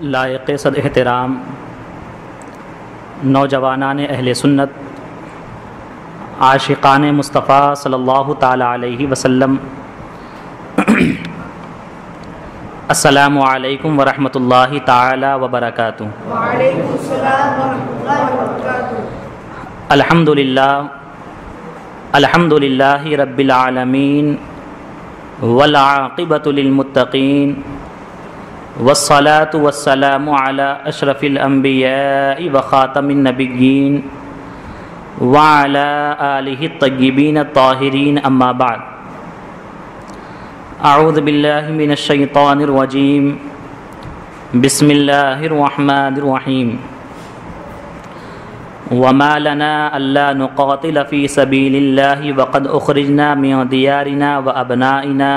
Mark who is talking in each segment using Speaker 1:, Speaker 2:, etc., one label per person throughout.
Speaker 1: لائق صد احترام نوجوانان اہل سنت عاشقان مصطفیٰ صلی اللہ تعالی علیہ وسلم، السلام علیکم ورحمۃ اللہ تعالی وبرکاتہ۔
Speaker 2: وعلیکم السلام ورحمۃ اللہ وبرکاتہ۔
Speaker 1: الحمد للہ رب العالمین والعاقبۃ للمتقین والصلاة والسلام علی اشرف الانبیاء وخاتم النبیین وعلی آلہ الطیبین الطاہرین، اما بعد، اعوذ باللہ من الشیطان الرجیم، بسم اللہ الرحمن الرحیم۔ وما لنا الا نقاتل فی سبیل اللہ وقد اخرجنا من دیارنا وابنائنا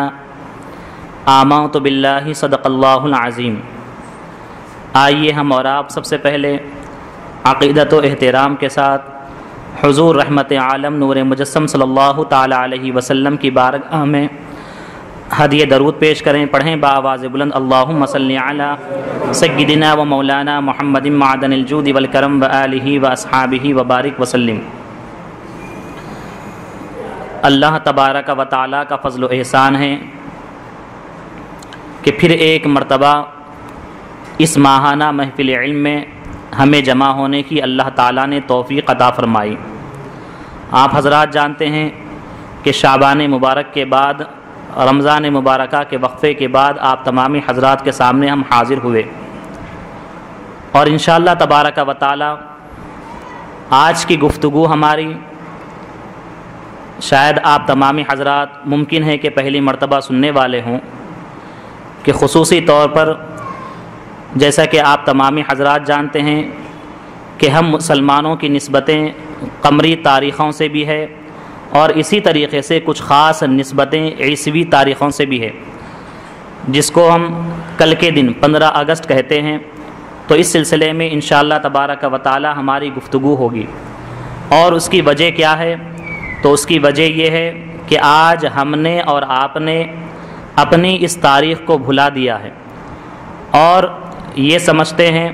Speaker 1: آمنت باللہ صدق اللہ العظیم۔ آئیے ہم اور آپ سب سے پہلے عقیدت و احترام کے ساتھ حضور رحمت عالم نور مجسم صلی اللہ تعالی علیہ وسلم کی بارگاہ میں ہدیہ درود پیش کریں۔ پڑھیں بآواز بلند، اللہم صلی علی سیدنا و مولانا محمد معدن الجود والکرم وآلہ واصحابہ وبارک وسلم۔ اللہ تبارک و تعالی کا فضل و احسان ہے کہ پھر ایک مرتبہ اس ماہانہ محفل علم میں ہمیں جمع ہونے کی اللہ تعالیٰ نے توفیق عطا فرمائی۔ آپ حضرات جانتے ہیں کہ شعبان مبارک کے بعد، رمضان مبارکہ کے وقفے کے بعد آپ تمامی حضرات کے سامنے ہم حاضر ہوئے، اور انشاءاللہ تبارک و تعالیٰ آج کی گفتگو ہماری شاید آپ تمامی حضرات ممکن ہے کہ پہلی مرتبہ سننے والے ہوں، کہ خصوصی طور پر جیسا کہ آپ تمامی حضرات جانتے ہیں کہ ہم مسلمانوں کی نسبتیں قمری تاریخوں سے بھی ہے، اور اسی طریقے سے کچھ خاص نسبتیں عیسوی تاریخوں سے بھی ہے، جس کو ہم کل کے دن 15 اگست کہتے ہیں۔ تو اس سلسلے میں انشاءاللہ تبارک و تعالی ہماری گفتگو ہوگی، اور اس کی وجہ کیا ہے؟ تو اس کی وجہ یہ ہے کہ آج ہم نے اور آپ نے اپنی اس تاریخ کو بھلا دیا ہے، اور یہ سمجھتے ہیں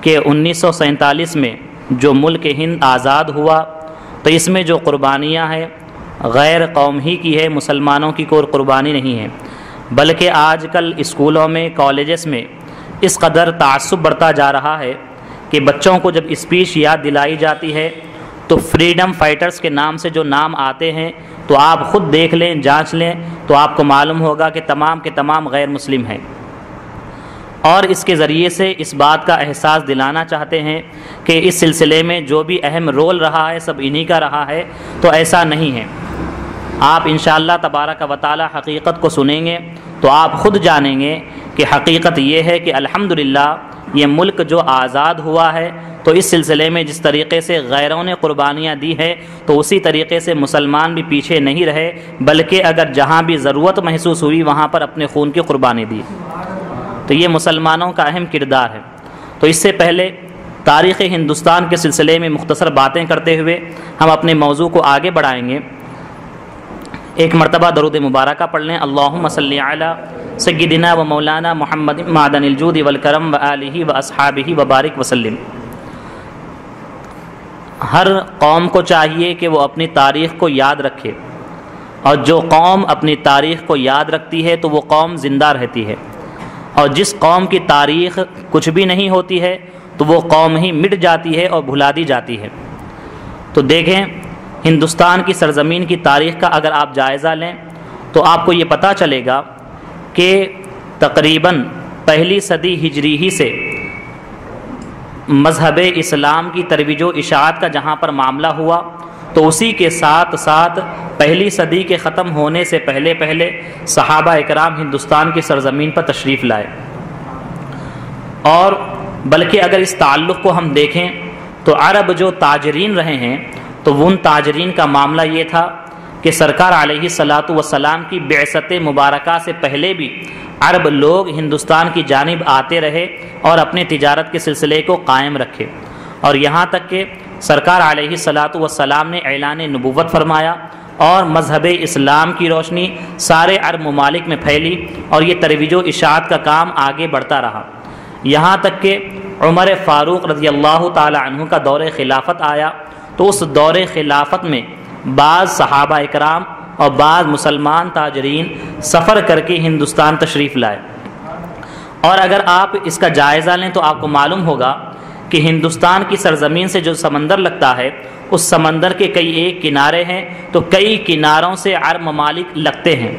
Speaker 1: کہ 1947 میں جو ملک ہند آزاد ہوا تو اس میں جو قربانیاں ہیں غیر قوم ہی کی ہے، مسلمانوں کی کوئی قربانی نہیں ہے، بلکہ آج کل اسکولوں میں، کالجز میں اس قدر تعصب بڑھتا جا رہا ہے کہ بچوں کو جب اسپیچ یاد دلائی جاتی ہے تو فریڈم فائٹرز کے نام سے جو نام آتے ہیں تو آپ خود دیکھ لیں، جانچ لیں، تو آپ کو معلوم ہوگا کہ تمام کے تمام غیر مسلم ہیں، اور اس کے ذریعے سے اس بات کا احساس دلانا چاہتے ہیں کہ اس سلسلے میں جو بھی اہم رول رہا ہے سب انہی کا رہا ہے، تو ایسا نہیں ہے۔ آپ انشاءاللہ تبارک و تعالی حقیقت کو سنیں گے تو آپ خود جانیں گے کہ حقیقت یہ ہے کہ الحمدللہ یہ ملک جو آزاد ہوا ہے تو اس سلسلے میں جس طریقے سے غیروں نے قربانیاں دی ہے تو اسی طریقے سے مسلمان بھی پیچھے نہیں رہے، بلکہ اگر جہاں بھی ضرورت محسوس ہوئی وہاں پر اپنے خون کی قربانی دی۔ تو یہ مسلمانوں کا اہم کردار ہے۔ تو اس سے پہلے تاریخ ہندوستان کے سلسلے میں مختصر باتیں کرتے ہوئے ہم اپنے موضوع کو آگے بڑھائیں گے۔ ایک مرتبہ درود مبارکہ پڑھ لیں، اللہم صلی علی سیدنا و مولانا محمد معدن الجود والکرم وآلہ واصحابہ وبارک وسلم۔ ہر قوم کو چاہیے کہ وہ اپنی تاریخ کو یاد رکھے، اور جو قوم اپنی تاریخ کو یاد رکھتی ہے تو وہ قوم زندہ رہتی ہے، اور جس قوم کی تاریخ کچھ بھی نہیں ہوتی ہے تو وہ قوم ہی مٹ جاتی ہے اور بھلا دی جاتی ہے۔ تو دیکھیں ہندوستان کی سرزمین کی تاریخ کا اگر آپ جائزہ لیں تو آپ کو یہ پتہ چلے گا کہ تقریباً پہلی صدی ہجری ہی سے مذہب اسلام کی ترویج و اشاعت کا جہاں پر معاملہ ہوا تو اسی کے ساتھ ساتھ پہلی صدی کے ختم ہونے سے پہلے پہلے صحابہ اکرام ہندوستان کی سرزمین پر تشریف لائے، اور بلکہ اگر اس تعلق کو ہم دیکھیں تو عرب جو تاجرین رہے ہیں تو ان تاجرین کا معاملہ یہ تھا کہ سرکار علیہ الصلاۃ والسلام کی بعثت مبارکہ سے پہلے بھی عرب لوگ ہندوستان کی جانب آتے رہے اور اپنے تجارت کے سلسلے کو قائم رکھے، اور یہاں تک کہ سرکار علیہ الصلاۃ والسلام نے اعلان نبوت فرمایا اور مذہب اسلام کی روشنی سارے عرب ممالک میں پھیلی اور یہ ترویج و اشاعت کا کام آگے بڑھتا رہا۔ یہاں تک کہ عمر فاروق رضی اللہ تعالی عنہ کا دور خلافت آیا تو اس دور خلافت میں بعض صحابہ اکرام اور بعض مسلمان تاجرین سفر کر کے ہندوستان تشریف لائے، اور اگر آپ اس کا جائزہ لیں تو آپ کو معلوم ہوگا کہ ہندوستان کی سرزمین سے جو سمندر لگتا ہے اس سمندر کے کئی ایک کنارے ہیں، تو کئی کناروں سے عرب ممالک لگتے ہیں۔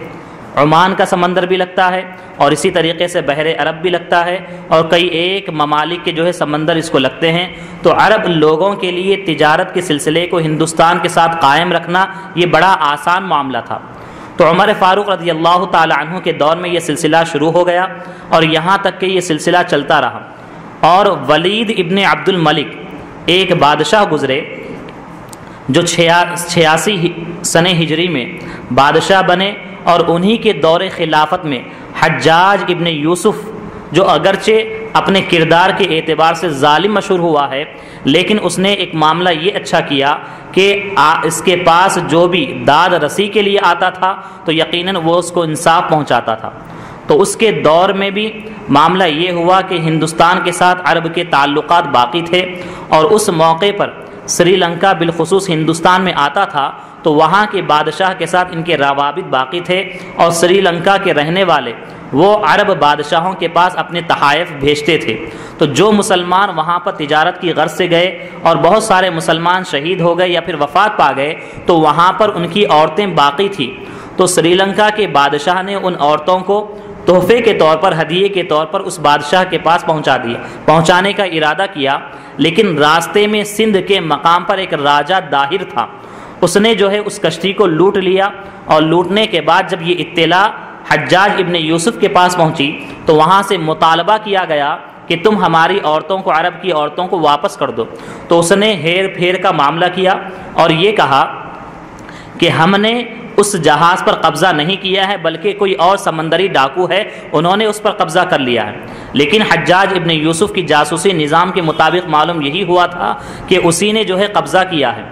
Speaker 1: عمان کا سمندر بھی لگتا ہے اور اسی طریقے سے بحر عرب بھی لگتا ہے، اور کئی ایک ممالک کے جو ہے سمندر اس کو لگتے ہیں۔ تو عرب لوگوں کے لیے تجارت کے سلسلے کو ہندوستان کے ساتھ قائم رکھنا یہ بڑا آسان معاملہ تھا۔ تو عمر فاروق رضی اللہ تعالی عنہ کے دور میں یہ سلسلہ شروع ہو گیا اور یہاں تک کہ یہ سلسلہ چلتا رہا، اور ولید ابن عبد الملک ایک بادشاہ گزرے جو 86 سنہ ہجری میں بادشاہ بنے، اور انہی کے دور خلافت میں حجاج ابن یوسف جو اگرچہ اپنے کردار کے اعتبار سے ظالم مشہور ہوا ہے، لیکن اس نے ایک معاملہ یہ اچھا کیا کہ اس کے پاس جو بھی داد رسی کے لیے آتا تھا تو یقیناً وہ اس کو انصاف پہنچاتا تھا۔ تو اس کے دور میں بھی معاملہ یہ ہوا کہ ہندوستان کے ساتھ عرب کے تعلقات باقی تھے، اور اس موقع پر سری لنکا بالخصوص ہندوستان میں آتا تھا تو وہاں کے بادشاہ کے ساتھ ان کے روابط باقی تھے، اور سری لنکا کے رہنے والے وہ عرب بادشاہوں کے پاس اپنے تحائف بھیجتے تھے۔ تو جو مسلمان وہاں پر تجارت کی غرض سے گئے اور بہت سارے مسلمان شہید ہو گئے یا پھر وفات پا گئے تو وہاں پر ان کی عورتیں باقی تھیں، تو سری لنکا کے بادشاہ نے ان عورتوں کو تحفے کے طور پر، ہدیے کے طور پر اس بادشاہ کے پاس پہنچانے کا ارادہ کیا، لیکن راستے میں سندھ کے مقام پر ایک راجہ داہر تھا، اس نے جو ہے اس کشتی کو لوٹ لیا، اور لوٹنے کے بعد جب یہ اطلاع حجاج ابن یوسف کے پاس پہنچی تو وہاں سے مطالبہ کیا گیا کہ تم ہماری عورتوں کو، عرب کی عورتوں کو واپس کر دو۔ تو اس نے ہیر پھیر کا معاملہ کیا اور یہ کہا کہ ہم نے اس جہاز پر قبضہ نہیں کیا ہے بلکہ کوئی اور سمندری ڈاکو ہے، انہوں نے اس پر قبضہ کر لیا ہے۔ لیکن حجاج ابن یوسف کی جاسوسی نظام کے مطابق معلوم یہی ہوا تھا کہ اسی نے جو ہے قبضہ کیا ہے۔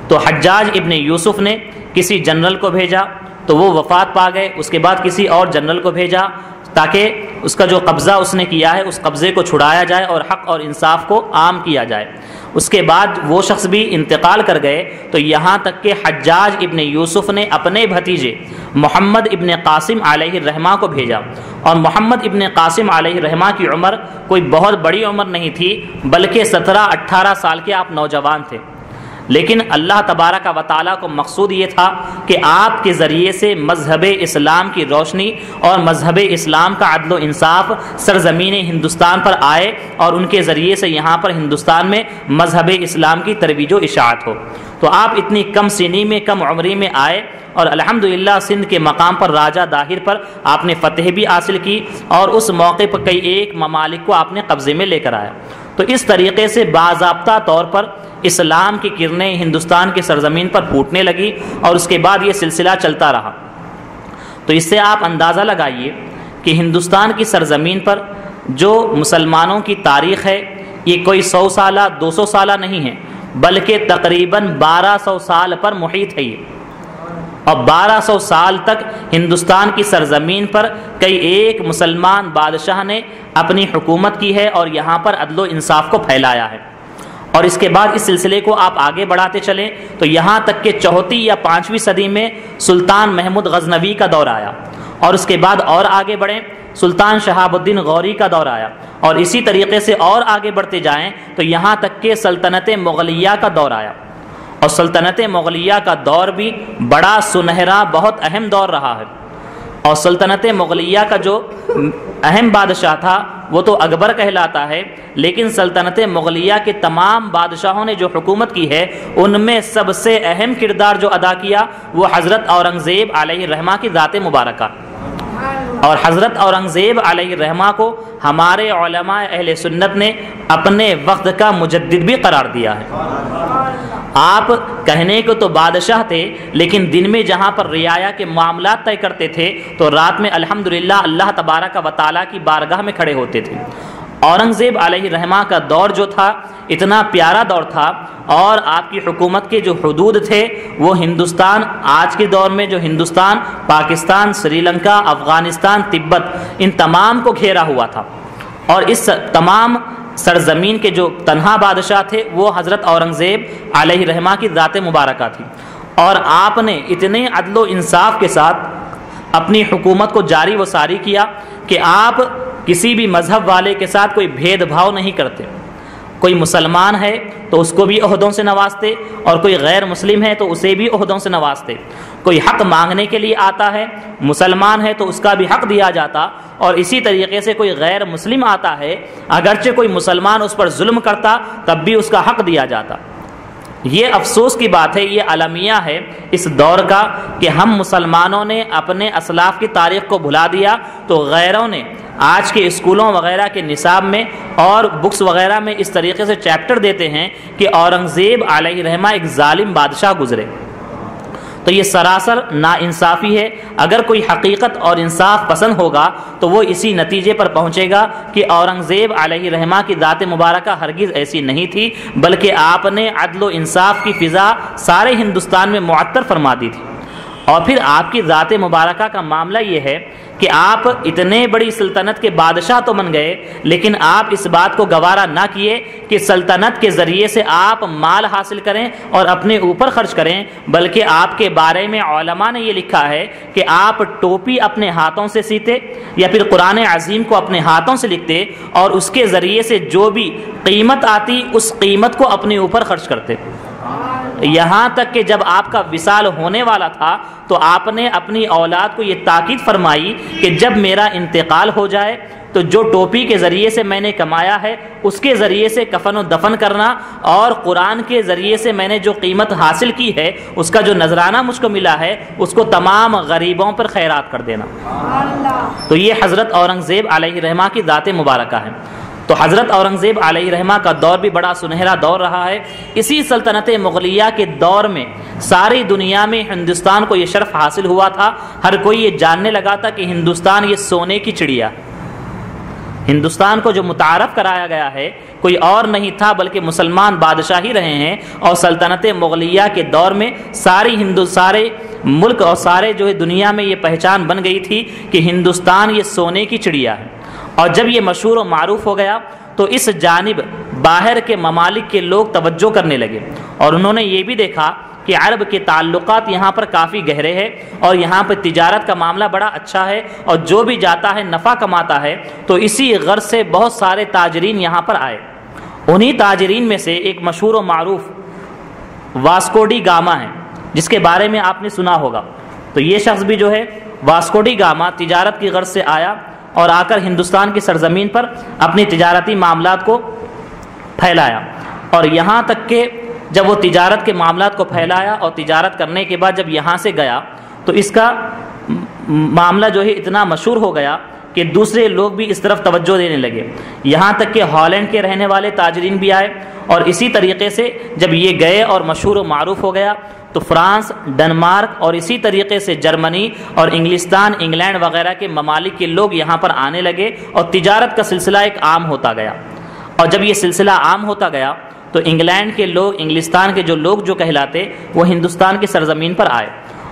Speaker 1: تو حجاج ابن یوسف نے کسی جنرل کو بھیجا تو وہ وفات پا گئے، اس کے بعد کسی اور جنرل کو بھیجا تاکہ اس کا جو قبضہ اس نے کیا ہے اس قبضے کو چھڑایا جائے اور حق اور انصاف کو عام کیا جائے۔ اس کے بعد وہ شخص بھی انتقال کر گئے، تو یہاں تک کہ حجاج ابن یوسف نے اپنے بھتیجے محمد ابن قاسم علیہ الرحمہ کو بھیجا، اور محمد ابن قاسم علیہ الرحمہ کی عمر کوئی بہت بڑی عمر نہیں تھی بلکہ 17-18 سال کے آپ نوجوان تھے، لیکن اللہ تبارک و تعالیٰ کو مقصود یہ تھا کہ آپ کے ذریعے سے مذہب اسلام کی روشنی اور مذہب اسلام کا عدل و انصاف سرزمین ہندوستان پر آئے، اور ان کے ذریعے سے یہاں پر ہندوستان میں مذہب اسلام کی ترویج و اشاعت ہو۔ تو آپ اتنی کم سنی میں، کم عمری میں آئے، اور الحمدللہ سندھ کے مقام پر راجہ داہر پر آپ نے فتح بھی حاصل کی، اور اس موقع پر کئی ایک ممالک کو آپ نے قبضے میں لے کر آیا۔ تو اس طریقے سے باضابطہ طور پر اسلام کی کرنیں ہندوستان کی سرزمین پر پھوٹنے لگی، اور اس کے بعد یہ سلسلہ چلتا رہا۔ تو اس سے آپ اندازہ لگائیے کہ ہندوستان کی سرزمین پر جو مسلمانوں کی تاریخ ہے یہ کوئی 100 سالہ 200 سالہ نہیں ہے بلکہ تقریباً 1200 سال پر محیط ہے یہ، اور 1200 سال تک ہندوستان کی سرزمین پر کئی ایک مسلمان بادشاہ نے اپنی حکومت کی ہے اور یہاں پر عدل و انصاف کو پھیلایا ہے۔ اور اس کے بعد اس سلسلے کو آپ آگے بڑھاتے چلیں تو یہاں تک کہ 4 یا 5ویں صدی میں سلطان محمود غزنوی کا دور آیا، اور اس کے بعد اور آگے بڑھیں سلطان شہاب الدین غوری کا دور آیا، اور اسی طریقے سے اور آگے بڑھتے جائیں تو یہاں تک کہ سلطنت مغلیہ کا دور آیا، اور سلطنت مغلیہ کا دور بھی بڑا سنہرا بہت اہم دور رہا ہے۔ اور سلطنت مغلیہ کا جو اہم بادشاہ تھا وہ تو اکبر کہلاتا ہے، لیکن سلطنت مغلیہ کے تمام بادشاہوں نے جو حکومت کی ہے ان میں سب سے اہم کردار جو ادا کیا وہ حضرت اورنگزیب علیہ الرحمہ کی ذات مبارکہ، اور حضرت اورنگزیب علیہ الرحمہ کو ہمارے علماء اہل سنت نے اپنے وقت کا مجدد بھی قرار دیا ہے۔ آپ کہنے کو تو بادشاہ تھے لیکن دن میں جہاں پر رعایا کے معاملات طے کرتے تھے تو رات میں الحمدللہ اللہ تبارک و تعالیٰ کی بارگاہ میں کھڑے ہوتے تھے۔ اورنگزیب علیہ الرحمہ کا دور جو تھا اتنا پیارا دور تھا، اور آپ کی حکومت کے جو حدود تھے وہ ہندوستان، آج کے دور میں جو ہندوستان، پاکستان، سری لنکا، افغانستان، تبت، ان تمام کو گھیرا ہوا تھا، اور اس تمام سرزمین کے جو تنہا بادشاہ تھے وہ حضرت اورنگزیب علیہ رحمہ کی ذات مبارکہ تھی، اور آپ نے اتنے عدل و انصاف کے ساتھ اپنی حکومت کو جاری و ساری کیا کہ آپ کسی بھی مذہب والے کے ساتھ کوئی بھید بھاؤ نہیں کرتے۔ کوئی مسلمان ہے تو اس کو بھی عہدوں سے نوازتے، اور کوئی غیر مسلم ہے تو اسے بھی عہدوں سے نوازتے۔ کوئی حق مانگنے کے لیے آتا ہے، مسلمان ہے تو اس کا بھی حق دیا جاتا، اور اسی طریقے سے کوئی غیر مسلم آتا ہے، اگرچہ کوئی مسلمان اس پر ظلم کرتا تب بھی اس کا حق دیا جاتا۔ یہ افسوس کی بات ہے، یہ المیہ ہے اس دور کا کہ ہم مسلمانوں نے اپنے اسلاف کی تاریخ کو بھلا دیا، تو غیروں نے آج کے اسکولوں وغیرہ کے نصاب میں اور بکس وغیرہ میں اس طریقے سے چیپٹر دیتے ہیں کہ اورنگزیب علیہ رحمہ ایک ظالم بادشاہ گزرے۔ تو یہ سراسر ناانصافی ہے۔ اگر کوئی حقیقت اور انصاف پسند ہوگا تو وہ اسی نتیجے پر پہنچے گا کہ اورنگزیب علیہ رحمہ کی ذات مبارکہ ہرگز ایسی نہیں تھی، بلکہ آپ نے عدل و انصاف کی فضا سارے ہندوستان میں معطر فرما دی تھی۔ اور پھر آپ کی ذات مبارکہ کا معاملہ یہ ہے کہ آپ اتنے بڑی سلطنت کے بادشاہ تو بن گئے، لیکن آپ اس بات کو گوارا نہ کیے کہ سلطنت کے ذریعے سے آپ مال حاصل کریں اور اپنے اوپر خرچ کریں، بلکہ آپ کے بارے میں علماء نے یہ لکھا ہے کہ آپ ٹوپی اپنے ہاتھوں سے سیتے یا پھر قرآن عظیم کو اپنے ہاتھوں سے لکھتے، اور اس کے ذریعے سے جو بھی قیمت آتی اس قیمت کو اپنے اوپر خرچ کرتے، یہاں تک کہ جب آپ کا وصال ہونے والا تھا تو آپ نے اپنی اولاد کو یہ تاکید فرمائی کہ جب میرا انتقال ہو جائے تو جو ٹوپی کے ذریعے سے میں نے کمایا ہے اس کے ذریعے سے کفن و دفن کرنا، اور قرآن کے ذریعے سے میں نے جو قیمت حاصل کی ہے اس کا جو نذرانہ مجھ کو ملا ہے اس کو تمام غریبوں پر خیرات کر دینا۔ تو یہ حضرت اورنگزیب علیہ رحمہ کی ذات مبارکہ ہے۔ تو حضرت اورنگزیب علیہ رحمہ کا دور بھی بڑا سنہرا دور رہا ہے۔ اسی سلطنت مغلیہ کے دور میں ساری دنیا میں ہندوستان کو یہ شرف حاصل ہوا تھا، ہر کوئی یہ جاننے لگا تھا کہ ہندوستان یہ سونے کی چڑیا ہے۔ ہندوستان کو جو متعارف کرایا گیا ہے کوئی اور نہیں تھا بلکہ مسلمان بادشاہ ہی رہے ہیں، اور سلطنت مغلیہ کے دور میں سارے ملک اور سارے جو ہے دنیا میں یہ پہچان بن گئی تھی کہ ہندوستان یہ سونے کی چڑیا ہے۔ اور جب یہ مشہور و معروف ہو گیا تو اس جانب باہر کے ممالک کے لوگ توجہ کرنے لگے، اور انہوں نے یہ بھی دیکھا کہ عرب کے تعلقات یہاں پر کافی گہرے ہیں، اور یہاں پر تجارت کا معاملہ بڑا اچھا ہے، اور جو بھی جاتا ہے نفع کماتا ہے۔ تو اسی غرض سے بہت سارے تاجرین یہاں پر آئے۔ انہی تاجرین میں سے ایک مشہور و معروف واسکو ڈی گاما ہے، جس کے بارے میں آپ نے سنا ہوگا۔ تو یہ شخص بھی جو ہے واسکو ڈی گاما تجارت کی غرض سے آیا، اور آ کر ہندوستان کی سرزمین پر اپنی تجارتی معاملات کو پھیلایا، اور یہاں تک کہ جب وہ تجارت کے معاملات کو پھیلایا اور تجارت کرنے کے بعد جب یہاں سے گیا تو اس کا معاملہ جو ہے اتنا مشہور ہو گیا کہ دوسرے لوگ بھی اس طرف توجہ دینے لگے، یہاں تک کہ ہالینڈ کے رہنے والے تاجرین بھی آئے، اور اسی طریقے سے جب یہ گئے اور مشہور و معروف ہو گیا تو فرانس، ڈنمارک اور اسی طریقے سے جرمنی اور انگلستان، انگلینڈ وغیرہ کے ممالک کے لوگ یہاں پر آنے لگے، اور تجارت کا سلسلہ ایک عام ہوتا گیا۔ اور جب یہ سلسلہ عام ہوتا گیا تو انگلینڈ کے لوگ، انگلستان کے جو لوگ جو کہلاتے وہ ہندوستان کی سرزمین پر آئے،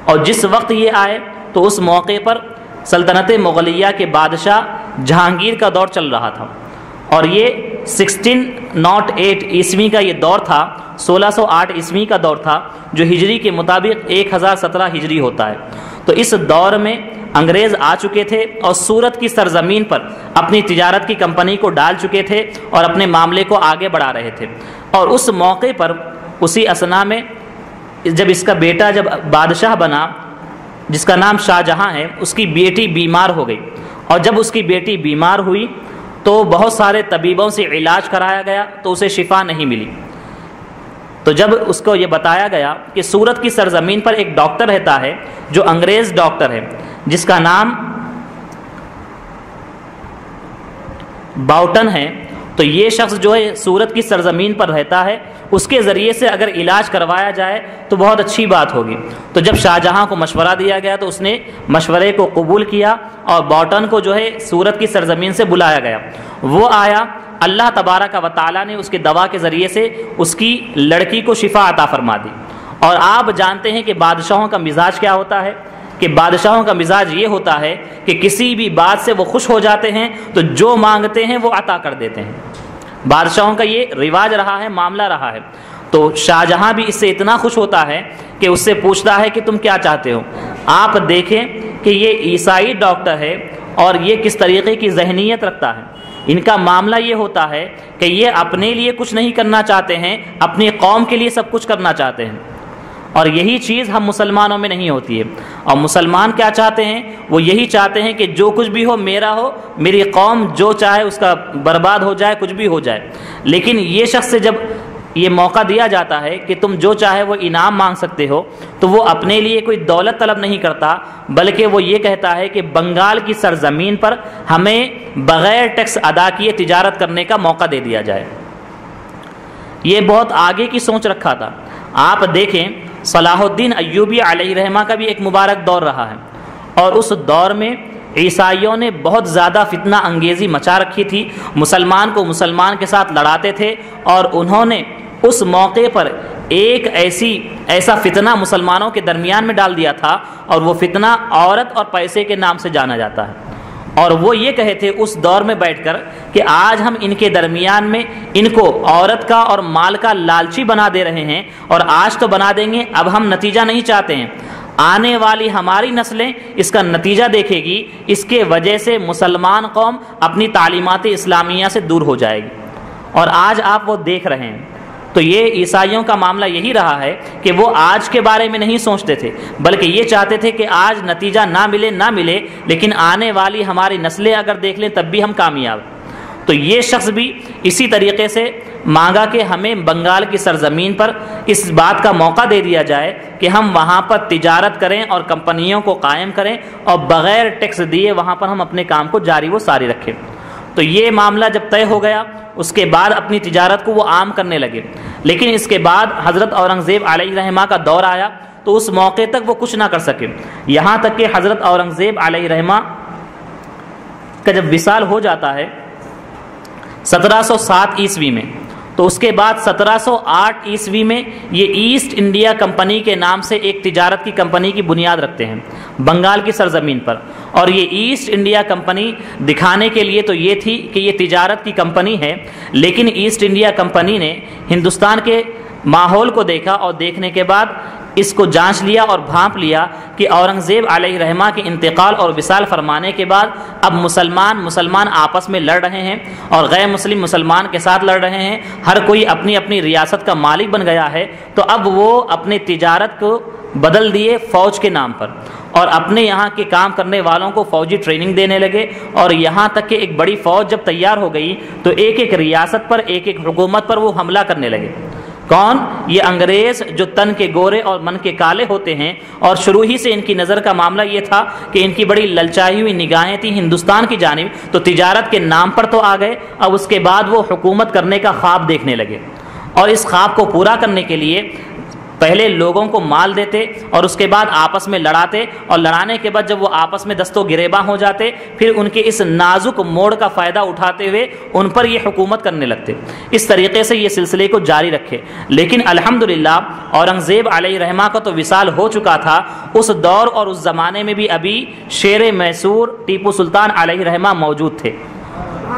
Speaker 1: اور جس وقت یہ آئے تو اس موقع پر سلطنت مغلیہ کے بادشاہ جہانگیر کا دور چل رہا تھا، اور یہ 1608 عیسوی کا یہ دور تھا، 1608 عیسوی کا دور تھا جو ہجری کے مطابق 1017 ہجری ہوتا ہے۔ تو اس دور میں انگریز آ چکے تھے اور سورت کی سرزمین پر اپنی تجارت کی کمپنی کو ڈال چکے تھے اور اپنے معاملے کو آگے بڑھا رہے تھے، اور اس موقع پر اسی اثنا میں جب اس کا بیٹا جب بادشاہ بنا جس کا نام شاہ جہاں ہے، اس کی بیٹی بیمار ہو گئی، اور جب اس کی بیٹی بیمار ہوئی تو بہت سارے طبیبوں سے علاج کرایا گیا تو اسے شفا نہیں ملی۔ تو جب اس کو یہ بتایا گیا کہ سورت کی سرزمین پر ایک ڈاکٹر رہتا ہے جو انگریز ڈاکٹر ہے جس کا نام باؤٹن ہے، تو یہ شخص جو ہے سورت کی سرزمین پر رہتا ہے، اس کے ذریعے سے اگر علاج کروایا جائے تو بہت اچھی بات ہوگی۔ تو جب شاہ جہاں کو مشورہ دیا گیا تو اس نے مشورے کو قبول کیا، اور باؤٹن کو جو ہے سورت کی سرزمین سے بلایا گیا۔ وہ آیا، اللہ تبارک و تعالیٰ نے اس کے دوا کے ذریعے سے اس کی لڑکی کو شفا عطا فرما دی۔ اور آپ جانتے ہیں کہ بادشاہوں کا مزاج کیا ہوتا ہے کہ بادشاہوں کا مزاج یہ ہوتا ہے کہ کسی بھی بات سے وہ خوش ہو جاتے ہیں تو جو مانگتے ہیں وہ عطا کر دیتے ہیں. بادشاہوں کا یہ رواج رہا ہے، معاملہ رہا ہے. تو شاہ جہاں بھی اس سے اتنا خوش ہوتا ہے کہ اس سے پوچھتا ہے کہ تم کیا چاہتے ہو. آپ دیکھیں کہ یہ عیسائی ڈاکٹر ہے اور یہ کس طریقے کی ذہنیت رکھتا ہے. ان کا معاملہ یہ ہوتا ہے کہ یہ اپنے لیے کچھ نہیں کرنا چاہتے ہیں، اپنی قوم کے لیے سب کچھ کرنا چاہتے ہیں. اور یہی چیز ہم مسلمانوں میں نہیں ہوتی ہے. اور مسلمان کیا چاہتے ہیں؟ وہ یہی چاہتے ہیں کہ جو کچھ بھی ہو میرا ہو، میری قوم جو چاہے اس کا برباد ہو جائے، کچھ بھی ہو جائے. لیکن یہ شخص سے جب یہ موقع دیا جاتا ہے کہ تم جو چاہے وہ انعام مانگ سکتے ہو، تو وہ اپنے لیے کوئی دولت طلب نہیں کرتا، بلکہ وہ یہ کہتا ہے کہ بنگال کی سرزمین پر ہمیں بغیر ٹیکس ادا کیے تجارت کرنے کا موقع دے دیا جائے. یہ بہت آگے کی سوچ رکھا تھا. آپ دیکھیں صلاح الدین ایوبی علیہ رحمہ کا بھی ایک مبارک دور رہا ہے، اور اس دور میں عیسائیوں نے بہت زیادہ فتنہ انگیزی مچا رکھی تھی. مسلمان کو مسلمان کے ساتھ لڑاتے تھے، اور انہوں نے اس موقع پر ایک ایسا فتنہ مسلمانوں کے درمیان میں ڈال دیا تھا، اور وہ فتنہ عورت اور پیسے کے نام سے جانا جاتا ہے. اور وہ یہ کہے تھے اس دور میں بیٹھ کر کہ آج ہم ان کے درمیان میں ان کو عورت کا اور مال کا لالچی بنا دے رہے ہیں، اور آج تو بنا دیں گے، اب ہم نتیجہ نہیں چاہتے ہیں. آنے والی ہماری نسلیں اس کا نتیجہ دیکھے گی، اس کے وجہ سے مسلمان قوم اپنی تعلیمات اسلامیہ سے دور ہو جائے گی. اور آج آپ وہ دیکھ رہے ہیں. تو یہ عیسائیوں کا معاملہ یہی رہا ہے کہ وہ آج کے بارے میں نہیں سوچتے تھے، بلکہ یہ چاہتے تھے کہ آج نتیجہ نہ ملے لیکن آنے والی ہماری نسلیں اگر دیکھ لیں تب بھی ہم کامیاب. تو یہ شخص بھی اسی طریقے سے مانگا کہ ہمیں بنگال کی سرزمین پر اس بات کا موقع دے دیا جائے کہ ہم وہاں پر تجارت کریں اور کمپنیوں کو قائم کریں، اور بغیر ٹیکس دیے وہاں پر ہم اپنے کام کو جاری و ساری رکھیں. تو یہ معاملہ جب طے ہو گیا، اس کے بعد اپنی تجارت کو وہ عام کرنے لگے. لیکن اس کے بعد حضرت اورنگزیب علیہ رحمہ کا دور آیا، تو اس موقع تک وہ کچھ نہ کر سکے. یہاں تک کہ حضرت اورنگزیب علیہ رحمہ کا جب وصال ہو جاتا ہے 1707 عیسوی میں، تو اس کے بعد 1708 عیسوی میں یہ ایسٹ انڈیا کمپنی کے نام سے ایک تجارت کی کمپنی کی بنیاد رکھتے ہیں بنگال کی سرزمین پر. اور یہ ایسٹ انڈیا کمپنی دکھانے کے لیے تو یہ تھی کہ یہ تجارت کی کمپنی ہے، لیکن ایسٹ انڈیا کمپنی نے ہندوستان کے ماحول کو دیکھا، اور دیکھنے کے بعد اس کو جانچ لیا اور بھانپ لیا کہ اورنگزیب علیہ رحمہ کے انتقال اور وصال فرمانے کے بعد اب مسلمان آپس میں لڑ رہے ہیں، اور غیر مسلم مسلمان کے ساتھ لڑ رہے ہیں. ہر کوئی اپنی اپنی ریاست کا مالک بن گیا ہے. تو اب وہ اپنے تجارت کو بدل دیے فوج کے نام پر، اور اپنے یہاں کے کام کرنے والوں کو فوجی ٹریننگ دینے لگے. اور یہاں تک کہ ایک بڑی فوج جب تیار ہو گئی تو ایک ریاست پر، ایک حکومت پر وہ حملہ کرنے لگے. کون؟ یہ انگریز، جو تن کے گورے اور من کے کالے ہوتے ہیں. اور شروع ہی سے ان کی نظر کا معاملہ یہ تھا کہ ان کی بڑی للچائی ہوئی نگاہیں تھیں ہندوستان کی جانب. تو تجارت کے نام پر تو آ گئے، اب اس کے بعد وہ حکومت کرنے کا خواب دیکھنے لگے. اور اس خواب کو پورا کرنے کے لیے پہلے لوگوں کو مال دیتے، اور اس کے بعد آپس میں لڑاتے، اور لڑانے کے بعد جب وہ آپس میں دست و گریباں ہو جاتے، پھر ان کے اس نازک موڑ کا فائدہ اٹھاتے ہوئے ان پر یہ حکومت کرنے لگتے. اس طریقے سے یہ سلسلے کو جاری رکھے. لیکن الحمدللہ اورنگزیب علیہ رحمہ کا تو وصال ہو چکا تھا. اس دور اور اس زمانے میں بھی ابھی شیر میسور ٹیپو سلطان علیہ رحمہ موجود تھے.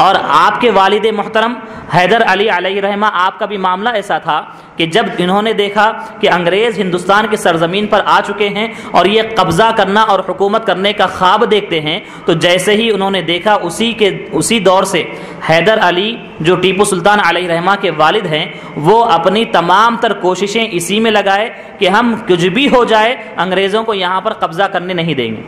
Speaker 1: اور آپ کے والد محترم حیدر علی علیہ رحمہ، آپ کا بھی معاملہ ایسا تھا کہ جب انہوں نے دیکھا کہ انگریز ہندوستان کی سرزمین پر آ چکے ہیں اور یہ قبضہ کرنا اور حکومت کرنے کا خواب دیکھتے ہیں، تو جیسے ہی انہوں نے دیکھا اسی دور سے حیدر علی جو ٹیپو سلطان علیہ رحمہ کے والد ہیں، وہ اپنی تمام تر کوششیں اسی میں لگائے کہ ہم کچھ بھی ہو جائے انگریزوں کو یہاں پر قبضہ کرنے نہیں دیں گے.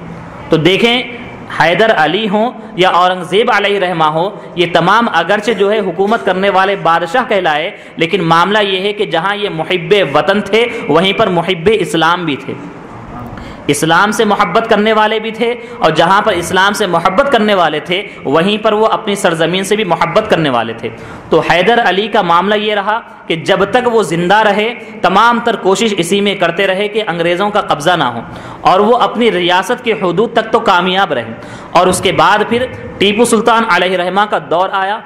Speaker 1: تو دیکھیں حیدر علی ہوں یا اورنگزیب علیہ رحمہ ہو، یہ تمام اگرچہ جو ہے حکومت کرنے والے بادشاہ کہلائے، لیکن معاملہ یہ ہے کہ جہاں یہ محب وطن تھے وہیں پر محب اسلام بھی تھے. اسلام سے محبت کرنے والے بھی تھے، اور جہاں پر اسلام سے محبت کرنے والے تھے وہیں پر وہ اپنی سرزمین سے بھی محبت کرنے والے تھے. تو حیدر علی کا معاملہ یہ رہا کہ جب تک وہ زندہ رہے تمام تر کوشش اسی میں کرتے رہے کہ انگریزوں کا قبضہ نہ ہو، اور وہ اپنی ریاست کے حدود تک تو کامیاب رہے. اور اس کے بعد پھر ٹیپو سلطان علیہ رحمہ کا دور آیا،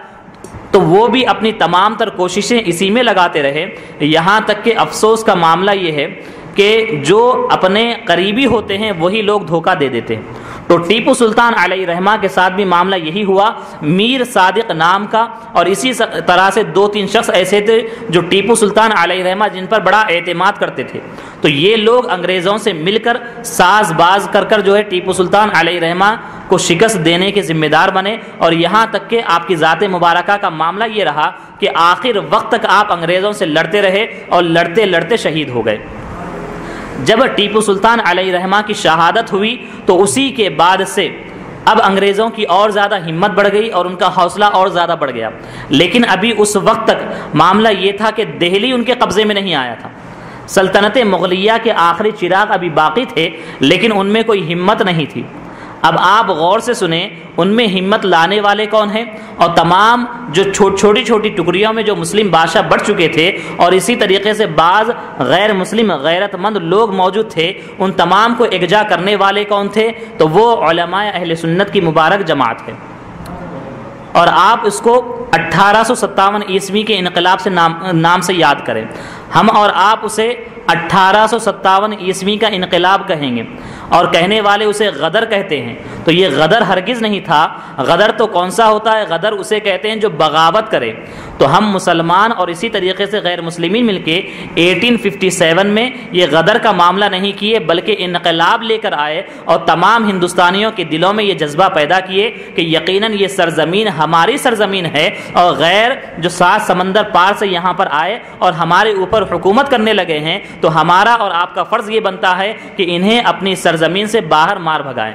Speaker 1: تو وہ بھی اپنی تمام تر کوششیں اسی میں لگاتے رہے. یہاں تک کہ افسوس کا معاملہ یہ ہے کہ جو اپنے قریبی ہوتے ہیں وہی لوگ دھوکہ دے دیتے ہیں۔ تو ٹیپو سلطان علیہ رحمہ کے ساتھ بھی معاملہ یہی ہوا۔ میر صادق نام کا اور اسی طرح سے 2-3 شخص ایسے تھے جو ٹیپو سلطان علیہ رحمہ جن پر بڑا اعتماد کرتے تھے، تو یہ لوگ انگریزوں سے مل کر ساز باز کر جو ہے ٹیپو سلطان علیہ رحمہ کو شکست دینے کے ذمہ دار بنے، اور یہاں تک کہ آپ کی ذات مبارکہ کا معاملہ یہ رہا کہ آخر وقت تک آپ انگریزوں سے لڑتے رہے اور لڑتے لڑتے شہید ہو گئے۔ جب ٹیپو سلطان علیہ رحمہ کی شہادت ہوئی تو اسی کے بعد سے اب انگریزوں کی اور زیادہ ہمت بڑھ گئی اور ان کا حوصلہ اور زیادہ بڑھ گیا، لیکن ابھی اس وقت تک معاملہ یہ تھا کہ دہلی ان کے قبضے میں نہیں آیا تھا۔ سلطنت مغلیہ کے آخری چراغ ابھی باقی تھے، لیکن ان میں کوئی ہمت نہیں تھی۔ اب آپ غور سے سنیں، ان میں ہمت لانے والے کون ہیں؟ اور تمام جو چھوٹی چھوٹی ٹکڑیوں میں جو مسلم بادشاہ بڑھ چکے تھے اور اسی طریقے سے بعض غیر مسلم غیرت مند لوگ موجود تھے، ان تمام کو یکجا کرنے والے کون تھے؟ تو وہ علماء اہل سنت کی مبارک جماعت ہے۔ اور آپ اس کو 1857 عیسوی کے انقلاب سے نام سے یاد کریں۔ ہم اور آپ اسے 1857 عیسوی کا انقلاب کہیں گے، اور کہنے والے اسے غدر کہتے ہیں، تو یہ غدر ہرگز نہیں تھا۔ غدر تو کون سا ہوتا ہے؟ غدر اسے کہتے ہیں جو بغاوت کرے۔ تو ہم مسلمان اور اسی طریقے سے غیر مسلمین مل کے 1857 میں یہ غدر کا معاملہ نہیں کیے، بلکہ انقلاب لے کر آئے اور تمام ہندوستانیوں کے دلوں میں یہ جذبہ پیدا کیے کہ یقیناً یہ سرزمین ہماری سرزمین ہے، اور غیر جو 7 سمندر پار سے یہاں پر آئے اور ہمارے اوپر حکومت کرنے لگے ہیں، تو ہمارا اور آپ کا فرض یہ بنتا ہے کہ انہیں اپنی سرزمین سے باہر مار بھگائیں۔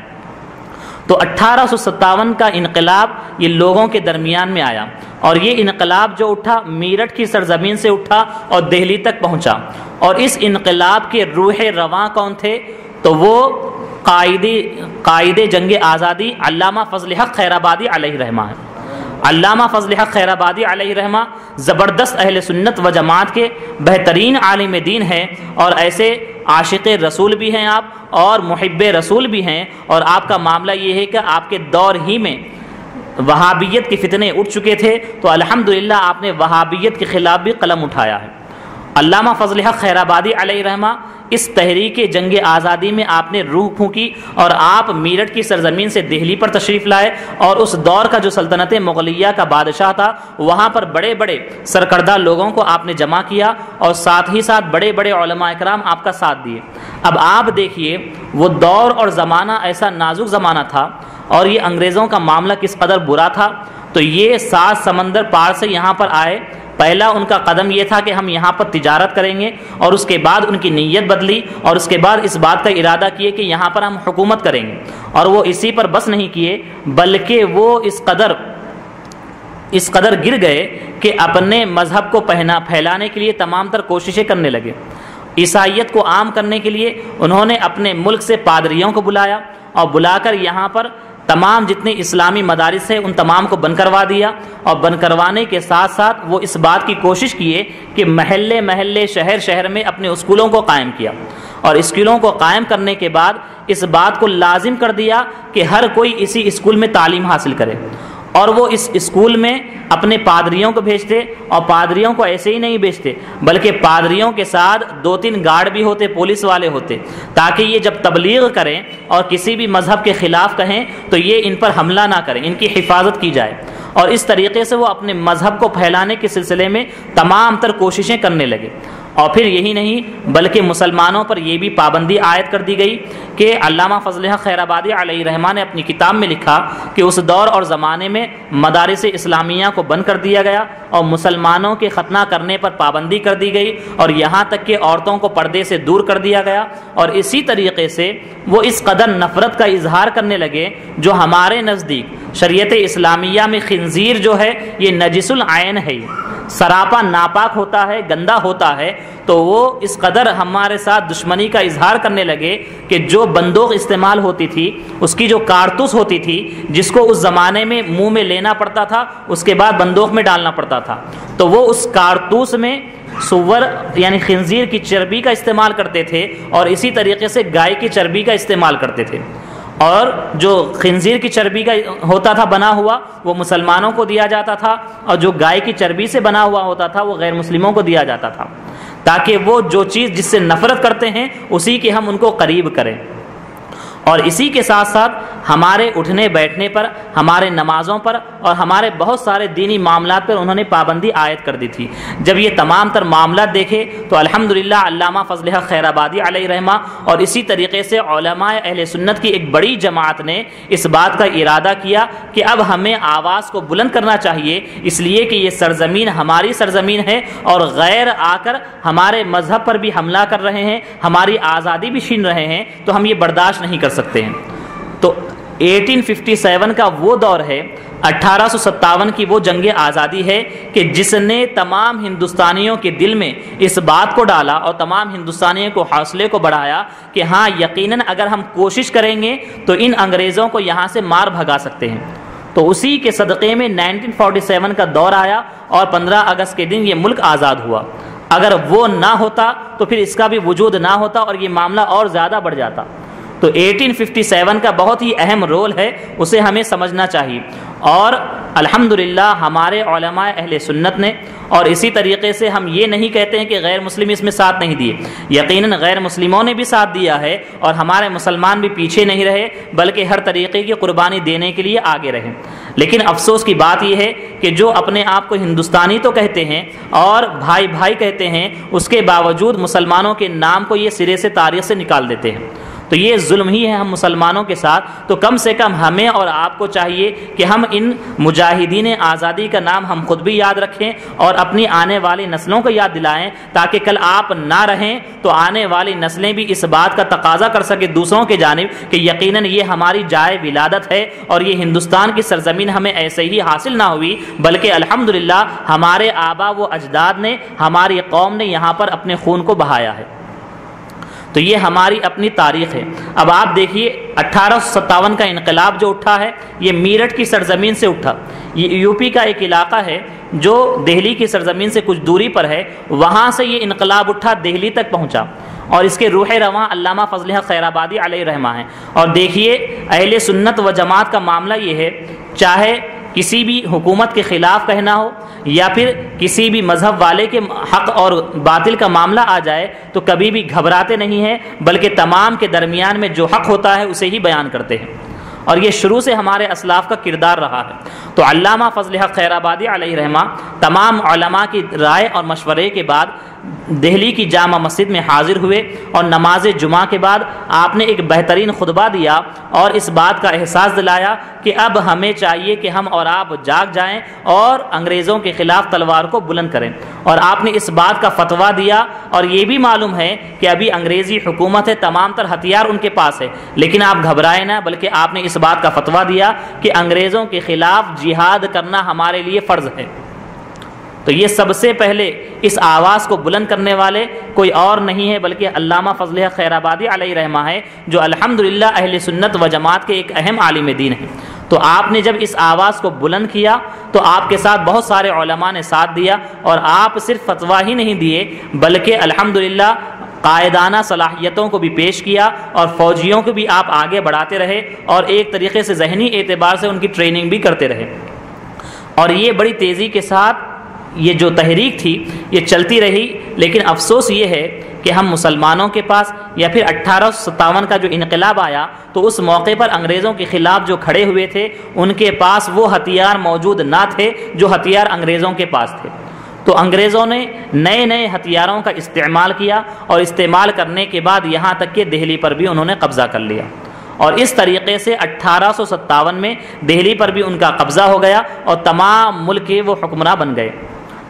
Speaker 1: تو 1857 کا انقلاب یہ لوگوں کے درمیان میں آیا، اور یہ انقلاب جو اٹھا میرٹھ کی سرزمین سے اٹھا اور دہلی تک پہنچا۔ اور اس انقلاب کے روح رواں کون تھے؟ تو وہ قائد جنگ آزادی علامہ فضل حق خیرآبادی علیہ رحمہ ہے۔ علامہ فضل حق خیرآبادی علیہ رحمہ زبردست اہل سنت و جماعت کے بہترین عالم دین ہیں، اور ایسے عاشق رسول بھی ہیں آپ، اور محب رسول بھی ہیں۔ اور آپ کا معاملہ یہ ہے کہ آپ کے دور ہی میں وہابیت کے فتنے اٹھ چکے تھے، تو الحمدللہ آپ نے وہابیت کے خلاف بھی قلم اٹھایا ہے۔ علامہ فضل حق خیرآبادی علیہ رحمہ اس تحریک جنگ آزادی میں آپ نے روح پھونکی، اور آپ میرٹھ کی سرزمین سے دہلی پر تشریف لائے، اور اس دور کا جو سلطنت مغلیہ کا بادشاہ تھا وہاں پر بڑے بڑے سرکردہ لوگوں کو آپ نے جمع کیا، اور ساتھ ہی ساتھ بڑے بڑے علماء کرام آپ کا ساتھ دیے۔ اب آپ دیکھیے وہ دور اور زمانہ ایسا نازک زمانہ تھا، اور یہ انگریزوں کا معاملہ کس قدر برا تھا۔ تو یہ 7 سمندر پار سے یہاں پر آئے، پہلا ان کا قدم یہ تھا کہ ہم یہاں پر تجارت کریں گے، اور اس کے بعد ان کی نیت بدلی، اور اس کے بعد اس بات کا ارادہ کیے کہ یہاں پر ہم حکومت کریں گے۔ اور وہ اسی پر بس نہیں کیے، بلکہ وہ اس قدر گر گئے کہ اپنے مذہب کو پھیلانے کے لیے تمام تر کوششیں کرنے لگے۔ عیسائیت کو عام کرنے کے لیے انہوں نے اپنے ملک سے پادریوں کو بلایا، اور بلا کر یہاں پر تمام جتنے اسلامی مدارس ہیں ان تمام کو بند کروا دیا، اور بند کروانے کے ساتھ ساتھ وہ اس بات کی کوشش کیے کہ محلے محلے شہر شہر میں اپنے اسکولوں کو قائم کیا، اور اسکولوں کو قائم کرنے کے بعد اس بات کو لازم کر دیا کہ ہر کوئی اسی اسکول میں تعلیم حاصل کرے، اور وہ اس اسکول میں اپنے پادریوں کو بھیجتے، اور پادریوں کو ایسے ہی نہیں بھیجتے بلکہ پادریوں کے ساتھ 2-3 گارڈ بھی ہوتے، پولیس والے ہوتے، تاکہ یہ جب تبلیغ کریں اور کسی بھی مذہب کے خلاف کہیں تو یہ ان پر حملہ نہ کریں، ان کی حفاظت کی جائے۔ اور اس طریقے سے وہ اپنے مذہب کو پھیلانے کے سلسلے میں تمام تر کوششیں کرنے لگے۔ اور پھر یہی نہیں بلکہ مسلمانوں پر یہ بھی پابندی عائد کر دی گئی کہ علامہ فضل حق خیرآبادی علیہ رحمہ نے اپنی کتاب میں لکھا کہ اس دور اور زمانے میں مدارس اسلامیہ کو بند کر دیا گیا، اور مسلمانوں کے ختنہ کرنے پر پابندی کر دی گئی، اور یہاں تک کہ عورتوں کو پردے سے دور کر دیا گیا۔ اور اسی طریقے سے وہ اس قدر نفرت کا اظہار کرنے لگے، جو ہمارے نزدیک شریعت اسلامیہ میں خنزیر جو ہے یہ نجس العین ہے، سراپا ناپاک ہوتا ہے، گندا ہوتا ہے۔ تو وہ اس قدر ہمارے ساتھ دشمنی کا اظہار کرنے لگے کہ جو بندوق استعمال ہوتی تھی، اس کی جو کارتوس ہوتی تھی جس کو اس زمانے میں منہ میں لینا پڑتا تھا، اس کے بعد بندوق میں ڈالنا پڑتا تھا، تو وہ اس کارتوس میں سور یعنی خنزیر کی چربی کا استعمال کرتے تھے، اور اسی طریقے سے گائے کی چربی کا استعمال کرتے تھے۔ اور جو خنزیر کی چربی کا ہوتا تھا بنا ہوا وہ مسلمانوں کو دیا جاتا تھا، اور جو گائے کی چربی سے بنا ہوا ہوتا تھا وہ غیر مسلموں کو دیا جاتا تھا۔ تاکہ وہ جو چیز جس سے نفرت کرتے ہیں اسی کے ہم ان کو قریب کریں۔ اور اسی کے ساتھ ساتھ ہمارے اٹھنے بیٹھنے پر، ہمارے نمازوں پر اور ہمارے بہت سارے دینی معاملات پر انہوں نے پابندی عائد کر دی تھی۔ جب یہ تمام تر معاملات دیکھے تو الحمدللہ علامہ فضل حق خیر آبادی علیہ رحمہ اور اسی طریقے سے علماء اہل سنت کی ایک بڑی جماعت نے اس بات کا ارادہ کیا کہ اب ہمیں آواز کو بلند کرنا چاہیے، اس لیے کہ یہ سرزمین ہماری سرزمین ہے اور غیر آ کر ہمارے مذہب پر بھی حملہ کر رہے ہیں، ہماری آزادی بھی چھین رہے ہیں، تو ہم یہ برداشت نہیں کر سکتے ہیں۔ تو 1857 کا وہ دور ہے، 1857 کی وہ جنگ آزادی ہے کہ جس نے تمام ہندوستانیوں کے دل میں اس بات کو ڈالا اور تمام ہندوستانیوں کو حوصلے کو بڑھایا کہ ہاں یقیناً اگر ہم کوشش کریں گے تو ان انگریزوں کو یہاں سے مار بھگا سکتے ہیں۔ تو اسی کے صدقے میں 1947 کا دور آیا اور 15 اگست کے دن یہ ملک آزاد ہوا۔ اگر وہ نہ ہوتا تو پھر اس کا بھی وجود نہ ہوتا اور یہ معاملہ اور زیادہ بڑھ جاتا۔ تو 1857 کا بہت ہی اہم رول ہے، اسے ہمیں سمجھنا چاہیے۔ اور الحمدللہ ہمارے علماء اہل سنت نے، اور اسی طریقے سے ہم یہ نہیں کہتے ہیں کہ غیر مسلم اس میں ساتھ نہیں دیے، یقیناً غیر مسلموں نے بھی ساتھ دیا ہے اور ہمارے مسلمان بھی پیچھے نہیں رہے بلکہ ہر طریقے کی قربانی دینے کے لیے آگے رہے۔ لیکن افسوس کی بات یہ ہے کہ جو اپنے آپ کو ہندوستانی تو کہتے ہیں اور بھائی بھائی کہتے ہیں، اس کے باوجود مسلمانوں کے نام کو یہ سرے سے تاریخ سے نکال دیتے ہیں۔ تو یہ ظلم ہی ہے ہم مسلمانوں کے ساتھ۔ تو کم سے کم ہمیں اور آپ کو چاہیے کہ ہم ان مجاہدین آزادی کا نام ہم خود بھی یاد رکھیں اور اپنی آنے والی نسلوں کو یاد دلائیں، تاکہ کل آپ نہ رہیں تو آنے والی نسلیں بھی اس بات کا تقاضا کر سکے دوسروں کی جانب کہ یقیناً یہ ہماری جائے ولادت ہے اور یہ ہندوستان کی سرزمین ہمیں ایسے ہی حاصل نہ ہوئی، بلکہ الحمدللہ ہمارے آبا و اجداد نے، ہماری قوم نے یہاں پر اپنے خون کو بہایا ہے۔ تو یہ ہماری اپنی تاریخ ہے۔ اب آپ دیکھیے 1857 کا انقلاب جو اٹھا ہے یہ میرٹھ کی سرزمین سے اٹھا۔ یہ یو پی کا ایک علاقہ ہے جو دہلی کی سرزمین سے کچھ دوری پر ہے، وہاں سے یہ انقلاب اٹھا دہلی تک پہنچا اور اس کے روح رواں علامہ فضل حق خیر آبادی علیہ رحمہ ہیں۔ اور دیکھیے اہل سنت و جماعت کا معاملہ یہ ہے، چاہے کسی بھی حکومت کے خلاف کہنا ہو یا پھر کسی بھی مذہب والے کے حق اور باطل کا معاملہ آ جائے تو کبھی بھی گھبراتے نہیں ہیں، بلکہ تمام کے درمیان میں جو حق ہوتا ہے اسے ہی بیان کرتے ہیں۔ اور یہ شروع سے ہمارے اسلاف کا کردار رہا ہے۔ تو علامہ فضل حق خیر آبادی علیہ رحمہ تمام علماء کی رائے اور مشورے کے بعد دہلی کی جامع مسجد میں حاضر ہوئے اور نماز جمعہ کے بعد آپ نے ایک بہترین خطبہ دیا اور اس بات کا احساس دلایا کہ اب ہمیں چاہیے کہ ہم اور آپ جاگ جائیں اور انگریزوں کے خلاف تلوار کو بلند کریں۔ اور آپ نے اس بات کا فتویٰ دیا، اور یہ بھی معلوم ہے کہ ابھی انگریزی حکومت ہے، تمام تر ہتھیار ان کے پاس ہے، لیکن آپ گھبرائیں نہ، بلکہ آپ نے اس بات کا فتویٰ دیا کہ انگریزوں کے خلاف جہاد کرنا ہمارے لیے فرض ہے۔ تو یہ سب سے پہلے اس آواز کو بلند کرنے والے کوئی اور نہیں ہے بلکہ علامہ فضل حق خیر آبادی علیہ رحمہ ہے، جو الحمدللہ اہل سنت و جماعت کے ایک اہم عالم دین ہیں۔ تو آپ نے جب اس آواز کو بلند کیا تو آپ کے ساتھ بہت سارے علماء نے ساتھ دیا، اور آپ صرف فتویٰ ہی نہیں دیے بلکہ الحمدللہ قائدانہ صلاحیتوں کو بھی پیش کیا اور فوجیوں کو بھی آپ آگے بڑھاتے رہے اور ایک طریقے سے ذہنی اعتبار سے ان کی ٹریننگ بھی کرتے رہے۔ اور یہ بڑی تیزی کے ساتھ یہ جو تحریک تھی یہ چلتی رہی، لیکن افسوس یہ ہے کہ ہم مسلمانوں کے پاس یا پھر 1857 کا جو انقلاب آیا تو اس موقع پر انگریزوں کے خلاف جو کھڑے ہوئے تھے ان کے پاس وہ ہتھیار موجود نہ تھے جو ہتھیار انگریزوں کے پاس تھے۔ تو انگریزوں نے نئے نئے ہتھیاروں کا استعمال کیا اور استعمال کرنے کے بعد یہاں تک کہ دہلی پر بھی انہوں نے قبضہ کر لیا، اور اس طریقے سے 1857 میں دہلی پر بھی ان کا قبضہ ہو گیا اور تمام ملک کے وہ حکمراں بن گئے۔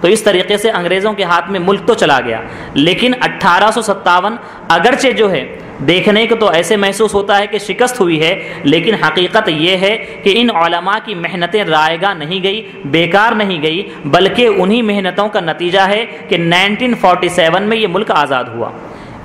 Speaker 1: تو اس طریقے سے انگریزوں کے ہاتھ میں ملک تو چلا گیا، لیکن 1857 اگرچہ جو ہے دیکھنے کو تو ایسے محسوس ہوتا ہے کہ شکست ہوئی ہے، لیکن حقیقت یہ ہے کہ ان علماء کی محنتیں رائے گاہ نہیں گئی، بیکار نہیں گئی، بلکہ انہی محنتوں کا نتیجہ ہے کہ 1947 میں یہ ملک آزاد ہوا۔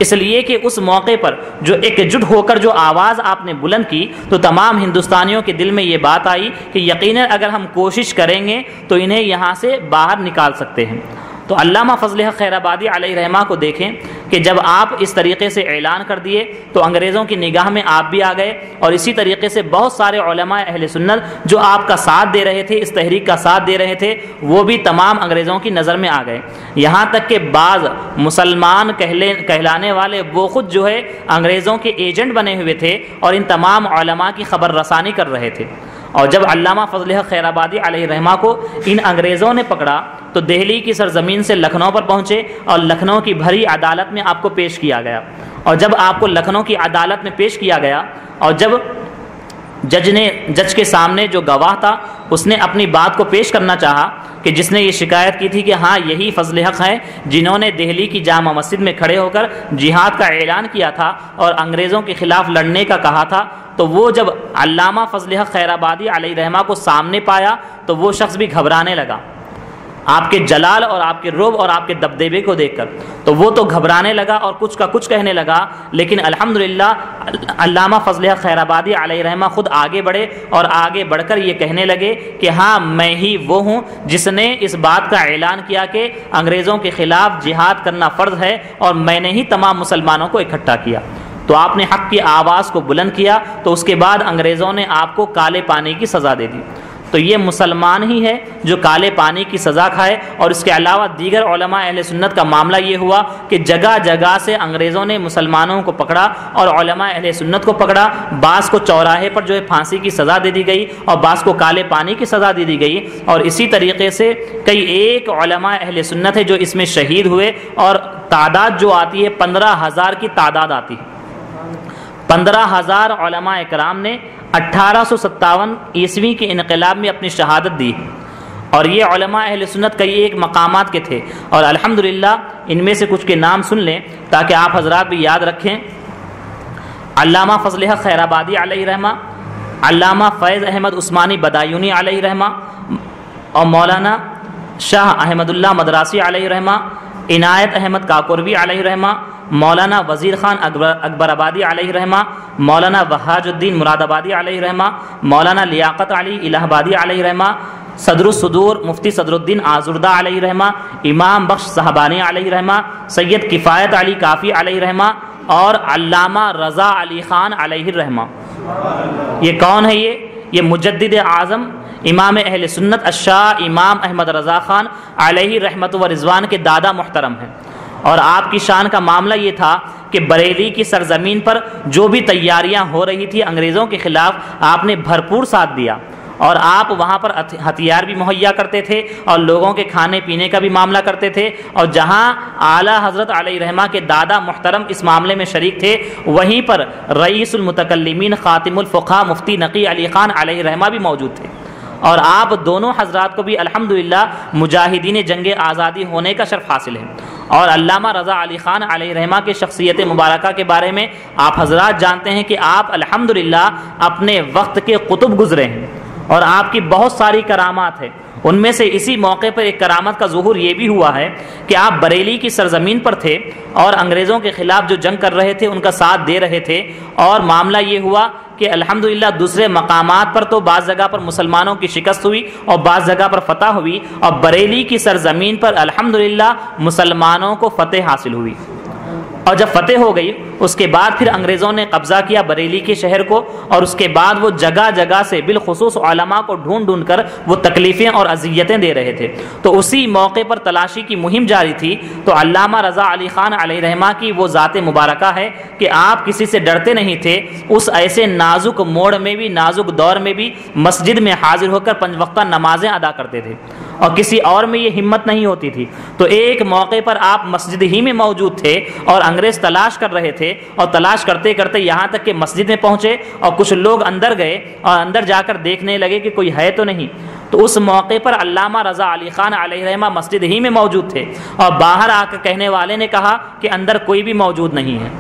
Speaker 1: اس لیے کہ اس موقع پر جو ایک جٹ ہو کر جو آواز آپ نے بلند کی تو تمام ہندوستانیوں کے دل میں یہ بات آئی کہ یقیناً اگر ہم کوشش کریں گے تو انہیں یہاں سے باہر نکال سکتے ہیں۔ تو علامہ فضل حق خیر آبادی علیہ رحمہ کو دیکھیں کہ جب آپ اس طریقے سے اعلان کر دیے تو انگریزوں کی نگاہ میں آپ بھی آ گئے، اور اسی طریقے سے بہت سارے علماء اہل سنت جو آپ کا ساتھ دے رہے تھے، اس تحریک کا ساتھ دے رہے تھے، وہ بھی تمام انگریزوں کی نظر میں آ گئے۔ یہاں تک کہ بعض مسلمان کہلانے والے وہ خود جو ہے انگریزوں کے ایجنٹ بنے ہوئے تھے اور ان تمام علماء کی خبر رسانی کر رہے تھے۔ اور جب علامہ فضل حق خیر آبادی علیہ رحمہ کو ان انگریزوں نے پکڑا تو دہلی کی سرزمین سے لکھنؤ پر پہنچے اور لکھنؤ کی بھری عدالت میں آپ کو پیش کیا گیا۔ اور جب آپ کو لکھنؤ کی عدالت میں پیش کیا گیا اور جب جج کے سامنے جو گواہ تھا اس نے اپنی بات کو پیش کرنا چاہا کہ جس نے یہ شکایت کی تھی کہ ہاں یہی فضل حق ہیں جنہوں نے دہلی کی جامع مسجد میں کھڑے ہو کر جہاد کا اعلان کیا تھا اور انگریزوں کے خلاف لڑنے کا کہا تھا، تو وہ جب علامہ فضل حق خیر آبادی علیہ رحمہ کو سامنے پایا تو وہ شخص بھی گھبرانے لگا آپ کے جلال اور آپ کے رعب اور آپ کے دبدبے کو دیکھ کر، تو وہ تو گھبرانے لگا اور کچھ کا کچھ کہنے لگا، لیکن الحمدللہ علامہ فضل حق خیر آبادی علیہ رحمہ خود آگے بڑھے اور آگے بڑھ کر یہ کہنے لگے کہ ہاں میں ہی وہ ہوں جس نے اس بات کا اعلان کیا کہ انگریزوں کے خلاف جہاد کرنا فرض ہے، اور میں نے ہی تمام مسلمانوں کو اکٹھا کیا۔ تو آپ نے حق کی آواز کو بلند کیا تو اس کے بعد انگریزوں نے آپ کو کالے پانی کی سزا دے دی۔ تو یہ مسلمان ہی ہے جو کالے پانی کی سزا کھائے، اور اس کے علاوہ دیگر علماء اہل سنت کا معاملہ یہ ہوا کہ جگہ جگہ سے انگریزوں نے مسلمانوں کو پکڑا اور علماء اہل سنت کو پکڑا، بعض کو چوراہے پر جو ہے پھانسی کی سزا دے دی گئی اور بعض کو کالے پانی کی سزا دے دی گئی، اور اسی طریقے سے کئی ایک علماء اہل سنت ہے جو اس میں شہید ہوئے، اور تعداد جو آتی ہے 15,000 کی تعداد آتی ہے۔ 15,000 علماء اکرام نے 1857 عیسوی کے انقلاب میں اپنی شہادت دی، اور یہ علماء اہل سنت کئی ایک مقامات کے تھے، اور الحمدللہ ان میں سے کچھ کے نام سن لیں تاکہ آپ حضرات بھی یاد رکھیں۔ علامہ فضل حق خیر آبادی علیہ رحمہ، علامہ فیض احمد عثمانی بدایونی علیہ رحمہ، اور مولانا شاہ احمد اللہ مدراسی علیہ رحمہ، عنایت احمد کاکوروی علیہ رحمہ، مولانا وزیر خان اکبر آبادی علیہ رحمہ، مولانا وہاج الدین مراد آبادی علیہ رحمہ، مولانا لیاقت علی الہ آبادی علیہ رحمہ، صدر الصدور مفتی صدر الدین آزردہ علیہ رحمہ، امام بخش صاحبانی علیہ رحمہ، سید کفایت علی کافی علیہ رحمہ، اور علامہ رضا علی خان علیہ رحمہ۔ یہ کون ہے؟ یہ مجدد اعظم امام اہل سنت الشاہ امام احمد رضا خان علیہ رحمت و رضوان کے دادا محترم ہیں، اور آپ کی شان کا معاملہ یہ تھا کہ بریلی کی سرزمین پر جو بھی تیاریاں ہو رہی تھی انگریزوں کے خلاف آپ نے بھرپور ساتھ دیا، اور آپ وہاں پر ہتھیار بھی مہیا کرتے تھے اور لوگوں کے کھانے پینے کا بھی معاملہ کرتے تھے، اور جہاں اعلیٰ حضرت علیہ رحمہ کے دادا محترم اس معاملے میں شریک تھے وہیں پر رئیس المتکلمین خاتم الفقہاء مفتی نقی علی خان علیہ رحمہ بھی موجود تھے، اور آپ دونوں حضرات کو بھی الحمدللہ مجاہدین جنگ آزادی ہونے کا شرف حاصل ہے۔ اور علامہ رضا علی خان علیہ رحمہ کے شخصیت مبارکہ کے بارے میں آپ حضرات جانتے ہیں کہ آپ الحمدللہ اپنے وقت کے قطب گزرے ہیں، اور آپ کی بہت ساری کرامات ہیں۔ ان میں سے اسی موقع پر ایک کرامت کا ظہور یہ بھی ہوا ہے کہ آپ بریلی کی سرزمین پر تھے اور انگریزوں کے خلاف جو جنگ کر رہے تھے ان کا ساتھ دے رہے تھے، اور معاملہ یہ ہوا کہ الحمدللہ دوسرے مقامات پر تو بعض جگہ پر مسلمانوں کی شکست ہوئی اور بعض جگہ پر فتح ہوئی، اور بریلی کی سرزمین پر الحمدللہ مسلمانوں کو فتح حاصل ہوئی، اور جب فتح ہو گئی اس کے بعد پھر انگریزوں نے قبضہ کیا بریلی کے شہر کو، اور اس کے بعد وہ جگہ جگہ سے بالخصوص علماء کو ڈھونڈ ڈھونڈ کر وہ تکلیفیں اور اذیتیں دے رہے تھے۔ تو اسی موقع پر تلاشی کی مہم جاری تھی، تو علامہ رضا علی خان علیہ رحمہ کی وہ ذات مبارکہ ہے کہ آپ کسی سے ڈرتے نہیں تھے، اس ایسے نازک موڑ میں بھی نازک دور میں بھی مسجد میں حاضر ہو کر 5 وقتہ نمازیں ادا کرتے تھے، اور کسی اور میں یہ ہمت نہیں ہوتی تھی۔ تو ایک موقع پر آپ مسجد ہی میں موجود تھے اور انگریز تلاش کر رہے تھے، اور تلاش کرتے کرتے یہاں تک کہ مسجد میں پہنچے اور کچھ لوگ اندر گئے اور اندر جا کر دیکھنے لگے کہ کوئی ہے تو نہیں، تو اس موقع پر علامہ رضا علی خان علیہ رحمہ مسجد ہی میں موجود تھے، اور باہر آ کر کہنے والے نے کہا کہ اندر کوئی بھی موجود نہیں ہے۔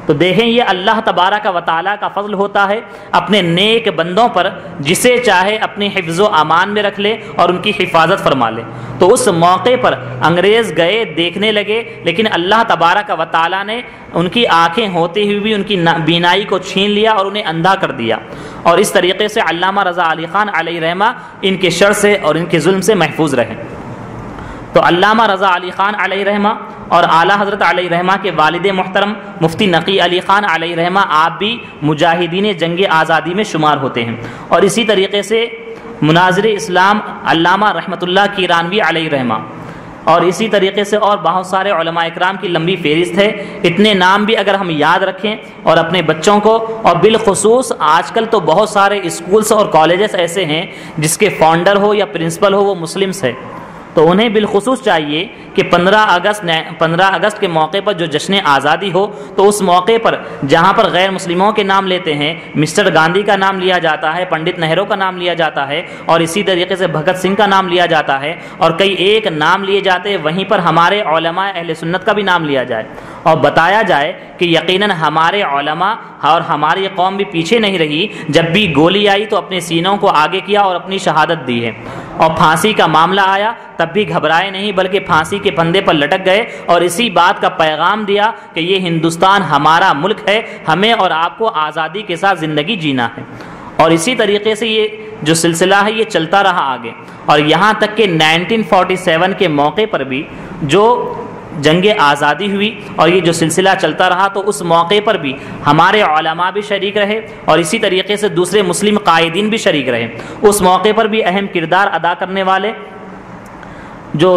Speaker 1: تو دیکھیں یہ اللہ تبارک و تعالیٰ کا فضل ہوتا ہے اپنے نیک بندوں پر، جسے چاہے اپنی حفظ و امان میں رکھ لے اور ان کی حفاظت فرما لے۔ تو اس موقع پر انگریز گئے دیکھنے لگے، لیکن اللہ تبارک و تعالیٰ نے ان کی آنکھیں ہوتے ہوئے بھی ان کی بینائی کو چھین لیا اور انہیں اندھا کر دیا، اور اس طریقے سے علامہ رضا علی خان علیہ رحمہ ان کے شر سے اور ان کے ظلم سے محفوظ رہے۔ تو علامہ رضا علی خان علیہ رحمہ اور اعلیٰ حضرت علیہ رحمہ کے والد محترم مفتی نقی علی خان علیہ رحمہ آپ بھی مجاہدین جنگ آزادی میں شمار ہوتے ہیں، اور اسی طریقے سے مناظر اسلام علامہ رحمۃ اللہ کیرانوی علیہ رحمہ، اور اسی طریقے سے اور بہت سارے علماء اکرام کی لمبی فہرست ہے۔ اتنے نام بھی اگر ہم یاد رکھیں اور اپنے بچوں کو، اور بالخصوص آج کل تو بہت سارے اسکولس اور کالجز ایسے ہیں جس کے فاؤنڈر ہو یا پرنسپل ہو وہ مسلمس ہے، تو انہیں بالخصوص چاہیے کہ 15 اگست کے موقع پر جو جشن آزادی ہو تو اس موقع پر جہاں پر غیر مسلموں کے نام لیتے ہیں، مسٹر گاندھی کا نام لیا جاتا ہے، پنڈت نہرو کا نام لیا جاتا ہے، اور اسی طریقے سے بھگت سنگھ کا نام لیا جاتا ہے، اور کئی ایک نام لیے جاتے ہیں، وہیں پر ہمارے علماء اہل سنت کا بھی نام لیا جائے اور بتایا جائے کہ یقیناً ہمارے علماء اور ہماری قوم بھی پیچھے نہیں رہی، جب بھی گولی آئی تو اپنے سینوں کو آگے کیا اور اپنی شہادت دی ہے، اور پھانسی کا معاملہ آیا تب بھی گھبرائے نہیں بلکہ پھانسی کے پھندے پر لٹک گئے اور اسی بات کا پیغام دیا کہ یہ ہندوستان ہمارا ملک ہے، ہمیں اور آپ کو آزادی کے ساتھ زندگی جینا ہے۔ اور اسی طریقے سے یہ جو سلسلہ ہے یہ چلتا رہا آگے، اور یہاں تک کہ 1947 کے موقع پر بھی جو جنگ آزادی ہوئی اور یہ جو سلسلہ چلتا رہا تو اس موقع پر بھی ہمارے علماء بھی شریک رہے اور اسی طریقے سے دوسرے مسلم قائدین بھی شریک رہے۔ اس موقع پر بھی اہم کردار ادا کرنے والے جو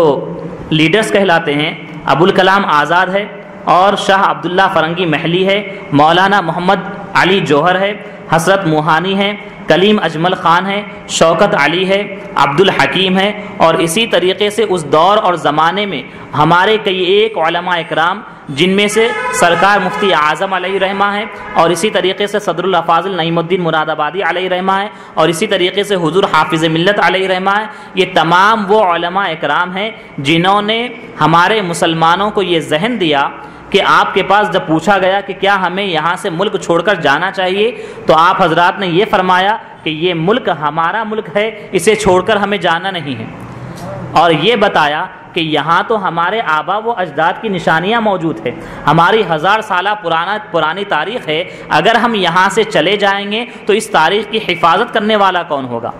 Speaker 1: لیڈرز کہلاتے ہیں ابوالکلام آزاد ہے، اور شاہ عبداللہ فرنگی محلی ہے، مولانا محمد علی جوہر ہے، حسرت موہانی ہے، کلیم اجمل خان ہے، شوکت علی ہے، عبد الحکیم ہے، اور اسی طریقے سے اس دور اور زمانے میں ہمارے کئی ایک علماء اکرام جن میں سے سرکار مفتی اعظم علیہ رحمہ ہے، اور اسی طریقے سے صدر الافاضل نعیم الدین مراد آبادی علیہ رحمہ ہے، اور اسی طریقے سے حضور حافظ ملت علیہ رحمہ ہے۔ یہ تمام وہ علماء اکرام ہیں جنہوں نے ہمارے مسلمانوں کو یہ ذہن دیا کہ آپ کے پاس جب پوچھا گیا کہ کیا ہمیں یہاں سے ملک چھوڑ کر جانا چاہیے تو آپ حضرات نے یہ فرمایا کہ یہ ملک ہمارا ملک ہے، اسے چھوڑ کر ہمیں جانا نہیں ہے، اور یہ بتایا کہ یہاں تو ہمارے آبا و اجداد کی نشانیاں موجود ہیں، ہماری 1000 سالہ پرانی تاریخ ہے، اگر ہم یہاں سے چلے جائیں گے تو اس تاریخ کی حفاظت کرنے والا کون ہوگا؟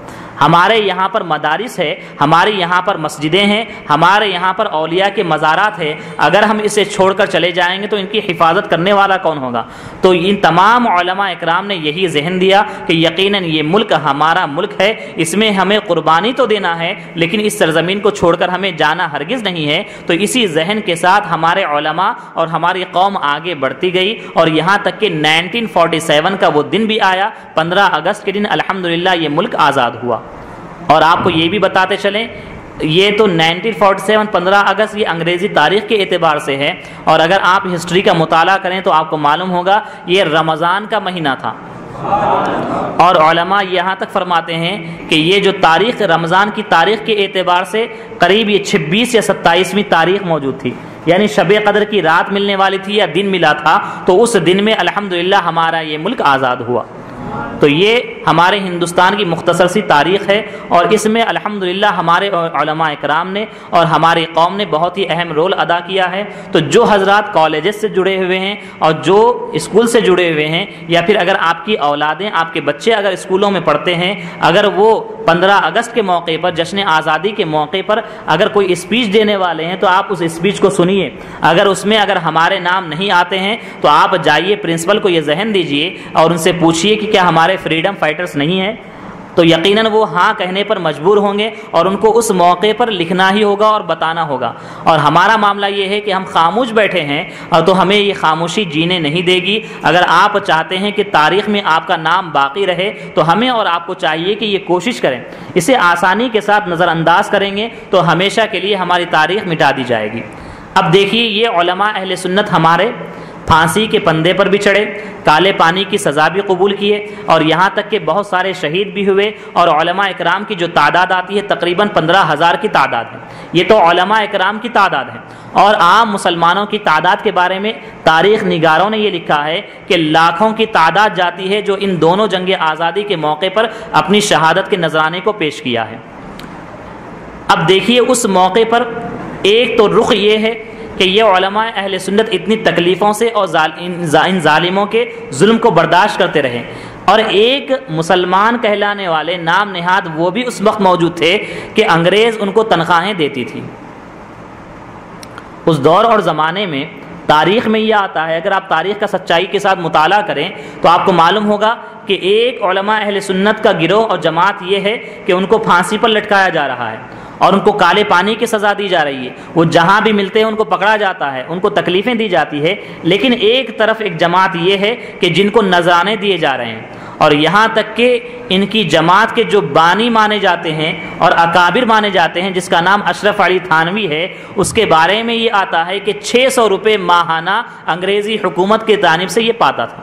Speaker 1: ہمارے یہاں پر مدارس ہے، ہمارے یہاں پر مسجدیں ہیں، ہمارے یہاں پر اولیاء کے مزارات ہیں، اگر ہم اسے چھوڑ کر چلے جائیں گے تو ان کی حفاظت کرنے والا کون ہوگا؟ تو ان تمام علماء اکرام نے یہی ذہن دیا کہ یقیناً یہ ملک ہمارا ملک ہے، اس میں ہمیں قربانی تو دینا ہے لیکن اس سرزمین کو چھوڑ کر ہمیں جانا ہرگز نہیں ہے۔ تو اسی ذہن کے ساتھ ہمارے علماء اور ہماری قوم آگے بڑھتی گئی، اور یہاں تک کہ 1947 کا وہ دن بھی آیا، 15 اگست کے دن الحمدللہ یہ ملک آزاد ہوا۔ اور آپ کو یہ بھی بتاتے چلیں یہ تو 1947 15 اگست یہ انگریزی تاریخ کے اعتبار سے ہے، اور اگر آپ ہسٹری کا مطالعہ کریں تو آپ کو معلوم ہوگا یہ رمضان کا مہینہ تھا، اور علماء یہاں تک فرماتے ہیں کہ یہ جو تاریخ رمضان کی تاریخ کے اعتبار سے قریب یہ 26 یا 27ویں تاریخ موجود تھی، یعنی شب قدر کی رات ملنے والی تھی یا دن ملا تھا، تو اس دن میں الحمدللہ ہمارا یہ ملک آزاد ہوا۔ تو یہ ہمارے ہندوستان کی مختصر سی تاریخ ہے، اور اس میں الحمدللہ ہمارے علماء اکرام نے اور ہماری قوم نے بہت ہی اہم رول ادا کیا ہے۔ تو جو حضرات کالجز سے جڑے ہوئے ہیں اور جو اسکول سے جڑے ہوئے ہیں، یا پھر اگر آپ کی اولادیں آپ کے بچے اگر اسکولوں میں پڑھتے ہیں، اگر وہ 15 اگست کے موقع پر جشن آزادی کے موقع پر اگر کوئی اسپیچ دینے والے ہیں تو آپ اس اسپیچ کو سنیے، اگر اس میں اگر ہمارے نام نہیں آتے ہیں تو آپ جائیے پرنسپل کو یہ ذہن دیجئے اور ان سے پوچھئے کہ کیا ہمارے فریڈم فائٹرز نہیں ہیں، تو یقیناً وہ ہاں کہنے پر مجبور ہوں گے اور ان کو اس موقع پر لکھنا ہی ہوگا اور بتانا ہوگا۔ اور ہمارا معاملہ یہ ہے کہ ہم خاموش بیٹھے ہیں اور تو ہمیں یہ خاموشی جینے نہیں دے گی۔ اگر آپ چاہتے ہیں کہ تاریخ میں آپ کا نام باقی رہے تو ہمیں اور آپ کو چاہیے کہ یہ کوشش کریں، اسے آسانی کے ساتھ نظر انداز کریں گے تو ہمیشہ کے لیے ہماری تاریخ مٹا دی جائے گی۔ اب دیکھیے یہ علماء اہل سنت ہمارے پھانسی کے پندے پر بھی چڑھے، کالے پانی کی سزا بھی قبول کیے، اور یہاں تک کہ بہت سارے شہید بھی ہوئے، اور علماء اکرام کی جو تعداد آتی ہے تقریباً 15,000 کی تعداد ہے۔ یہ تو علماء اکرام کی تعداد ہے، اور عام مسلمانوں کی تعداد کے بارے میں تاریخ نگاروں نے یہ لکھا ہے کہ لاکھوں کی تعداد جاتی ہے جو ان دونوں جنگ آزادی کے موقع پر اپنی شہادت کے نذرانے کو پیش کیا ہے۔ اب دیکھیے اس موقع پر ایک تو رخ یہ ہے کہ یہ علماء اہل سنت اتنی تکلیفوں سے اور ان ظالموں کے ظلم کو برداشت کرتے رہے، اور ایک مسلمان کہلانے والے نام نہاد وہ بھی اس وقت موجود تھے کہ انگریز ان کو تنخواہیں دیتی تھی، اس دور اور زمانے میں تاریخ میں یہ آتا ہے، اگر آپ تاریخ کا سچائی کے ساتھ مطالعہ کریں تو آپ کو معلوم ہوگا کہ ایک علماء اہل سنت کا گروہ اور جماعت یہ ہے کہ ان کو پھانسی پر لٹکایا جا رہا ہے اور ان کو کالے پانی کی سزا دی جا رہی ہے، وہ جہاں بھی ملتے ہیں ان کو پکڑا جاتا ہے، ان کو تکلیفیں دی جاتی ہے۔ لیکن ایک طرف ایک جماعت یہ ہے کہ جن کو نذرانے دیے جا رہے ہیں، اور یہاں تک کہ ان کی جماعت کے جو بانی مانے جاتے ہیں اور اکابر مانے جاتے ہیں، جس کا نام اشرف علی تھانوی ہے، اس کے بارے میں یہ آتا ہے کہ 600 روپے ماہانہ انگریزی حکومت کی جانب سے یہ پاتا تھا،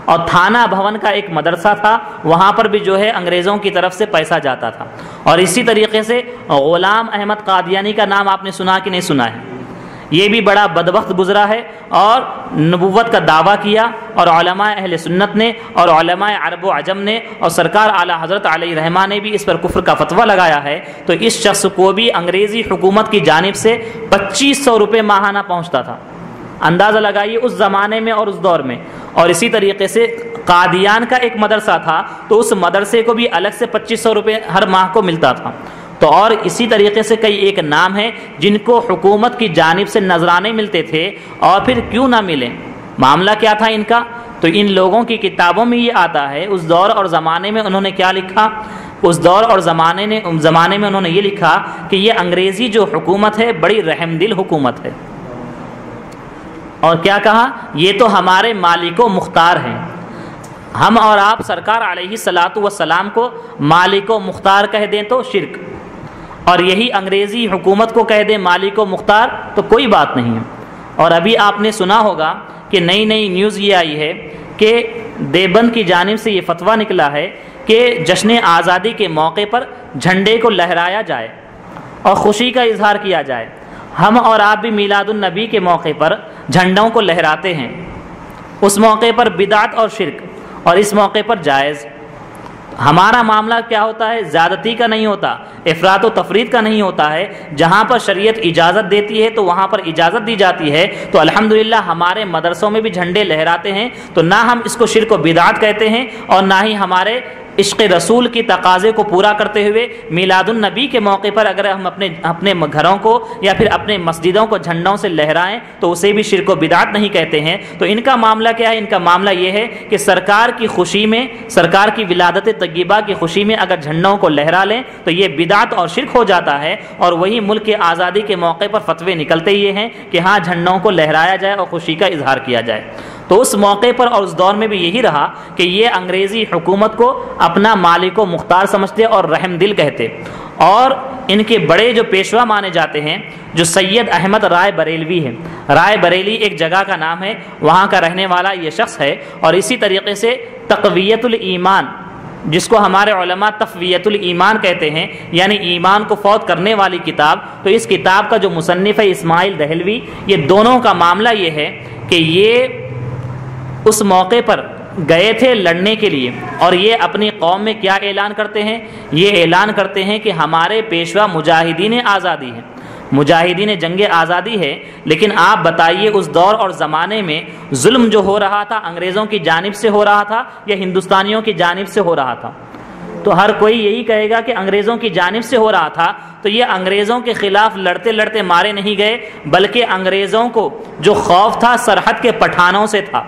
Speaker 1: اور تھانہ بھون کا ایک مدرسہ تھا، وہاں پر بھی جو ہے انگریزوں کی طرف سے پیسہ جاتا تھا۔ اور اسی طریقے سے غلام احمد قادیانی کا نام آپ نے سنا کہ نہیں سنا ہے؟ یہ بھی بڑا بدبخت گزرا ہے اور نبوت کا دعویٰ کیا، اور علماء اہل سنت نے اور علماء عرب و عجم نے اور سرکار اعلیٰ حضرت علیہ رحمہ نے بھی اس پر کفر کا فتویٰ لگایا ہے۔ تو اس شخص کو بھی انگریزی حکومت کی جانب سے 2500 روپے ماہانہ پہنچتا تھا، اندازہ لگائیے اس زمانے میں اور اس دور میں۔ اور اسی طریقے سے قادیان کا ایک مدرسہ تھا، تو اس مدرسے کو بھی الگ سے 2500 روپے ہر ماہ کو ملتا تھا۔ تو اور اسی طریقے سے کئی ایک نام ہیں جن کو حکومت کی جانب سے نذرانے ملتے تھے، اور پھر کیوں نہ ملیں، معاملہ کیا تھا ان کا؟ تو ان لوگوں کی کتابوں میں یہ آتا ہے، اس دور اور زمانے میں انہوں نے کیا لکھا؟ اس دور اور زمانے میں انہوں نے یہ لکھا کہ یہ انگریزی جو حکومت ہے بڑی رحم دل حکومت ہے، اور کیا کہا؟ یہ تو ہمارے مالک و مختار ہیں، ہم اور آپ سرکار علیہ الصلاۃ والسلام کو مالک و مختار کہہ دیں تو شرک، اور یہی انگریزی حکومت کو کہہ دیں مالک و مختار تو کوئی بات نہیں ہے۔ اور ابھی آپ نے سنا ہوگا کہ نئی نئی نیوز یہ آئی ہے کہ دیوبند کی جانب سے یہ فتویٰ نکلا ہے کہ جشن آزادی کے موقع پر جھنڈے کو لہرایا جائے اور خوشی کا اظہار کیا جائے۔ ہم اور آپ بھی میلاد النبی کے موقع پر جھنڈوں کو لہراتے ہیں، اس موقع پر بدعت اور شرک، اور اس موقع پر جائز۔ ہمارا معاملہ کیا ہوتا ہے؟ زیادتی کا نہیں ہوتا، افراط و تفریط کا نہیں ہوتا ہے۔ جہاں پر شریعت اجازت دیتی ہے تو وہاں پر اجازت دی جاتی ہے۔ تو الحمدللہ ہمارے مدرسوں میں بھی جھنڈے لہراتے ہیں، تو نہ ہم اس کو شرک و بدعت کہتے ہیں، اور نہ ہی ہمارے عشق رسول کی تقاضے کو پورا کرتے ہوئے میلاد النبی کے موقع پر اگر ہم اپنے گھروں کو یا پھر اپنے مسجدوں کو جھنڈوں سے لہرائیں تو اسے بھی شرک و بدعت نہیں کہتے ہیں۔ تو ان کا معاملہ کیا ہے؟ ان کا معاملہ یہ ہے کہ سرکار کی خوشی میں، سرکار کی ولادت طیبہ کی خوشی میں اگر جھنڈوں کو لہرا لیں تو یہ بدعت اور شرک ہو جاتا ہے، اور وہی ملک کی آزادی کے موقع پر فتوے نکلتے یہ ہیں کہ ہاں جھنڈوں کو لہرایا جائے اور خوشی کا اظہار کیا جائے۔ تو اس موقع پر اور اس دور میں بھی یہی رہا کہ یہ انگریزی حکومت کو اپنا مالک و مختار سمجھتے اور رحم دل کہتے، اور ان کے بڑے جو پیشوا مانے جاتے ہیں جو سید احمد رائے بریلوی ہیں، رائے بریلی ایک جگہ کا نام ہے، وہاں کا رہنے والا یہ شخص ہے۔ اور اسی طریقے سے تقویت الایمان، جس کو ہمارے علماء تفویت الایمان کہتے ہیں، یعنی ایمان کو فوت کرنے والی کتاب، تو اس کتاب کا جو مصنف ہے اسماعیل دہلوی، یہ دونوں کا معاملہ یہ ہے کہ یہ اس موقع پر گئے تھے لڑنے کے لیے، اور یہ اپنی قوم میں کیا اعلان کرتے ہیں؟ یہ اعلان کرتے ہیں کہ ہمارے پیشوا مجاہدین آزادی ہیں، مجاہدین جنگ آزادی ہے، لیکن آپ بتائیے اس دور اور زمانے میں ظلم جو ہو رہا تھا انگریزوں کی جانب سے ہو رہا تھا یا ہندوستانیوں کی جانب سے ہو رہا تھا؟ تو ہر کوئی یہی کہے گا کہ انگریزوں کی جانب سے ہو رہا تھا۔ تو یہ انگریزوں کے خلاف لڑتے لڑتے مارے نہیں گئے، بلکہ انگریزوں کو جو خوف تھا سرحد کے پٹھانوں سے تھا،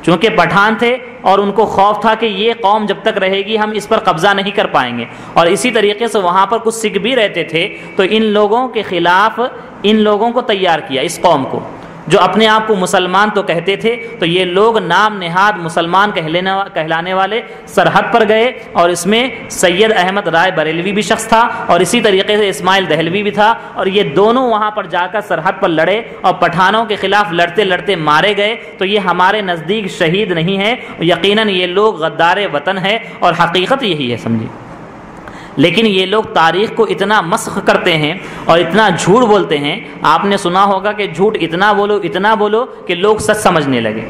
Speaker 1: چونکہ پٹھان تھے اور ان کو خوف تھا کہ یہ قوم جب تک رہے گی ہم اس پر قبضہ نہیں کر پائیں گے، اور اسی طریقے سے وہاں پر کچھ سکھ بھی رہتے تھے، تو ان لوگوں کے خلاف ان لوگوں کو تیار کیا، اس قوم کو جو اپنے آپ کو مسلمان تو کہتے تھے، تو یہ لوگ نام نہاد مسلمان کہلانے والے سرحد پر گئے، اور اس میں سید احمد رائے بریلوی بھی شخص تھا اور اسی طریقے سے اسماعیل دہلوی بھی تھا، اور یہ دونوں وہاں پر جا کر سرحد پر لڑے اور پٹھانوں کے خلاف لڑتے لڑتے مارے گئے۔ تو یہ ہمارے نزدیک شہید نہیں ہے، یقیناً یہ لوگ غدار وطن ہے، اور حقیقت یہی ہے، سمجھیے۔ لیکن یہ لوگ تاریخ کو اتنا مسخ کرتے ہیں اور اتنا جھوٹ بولتے ہیں، آپ نے سنا ہوگا کہ جھوٹ اتنا بولو کہ لوگ سچ سمجھنے لگے،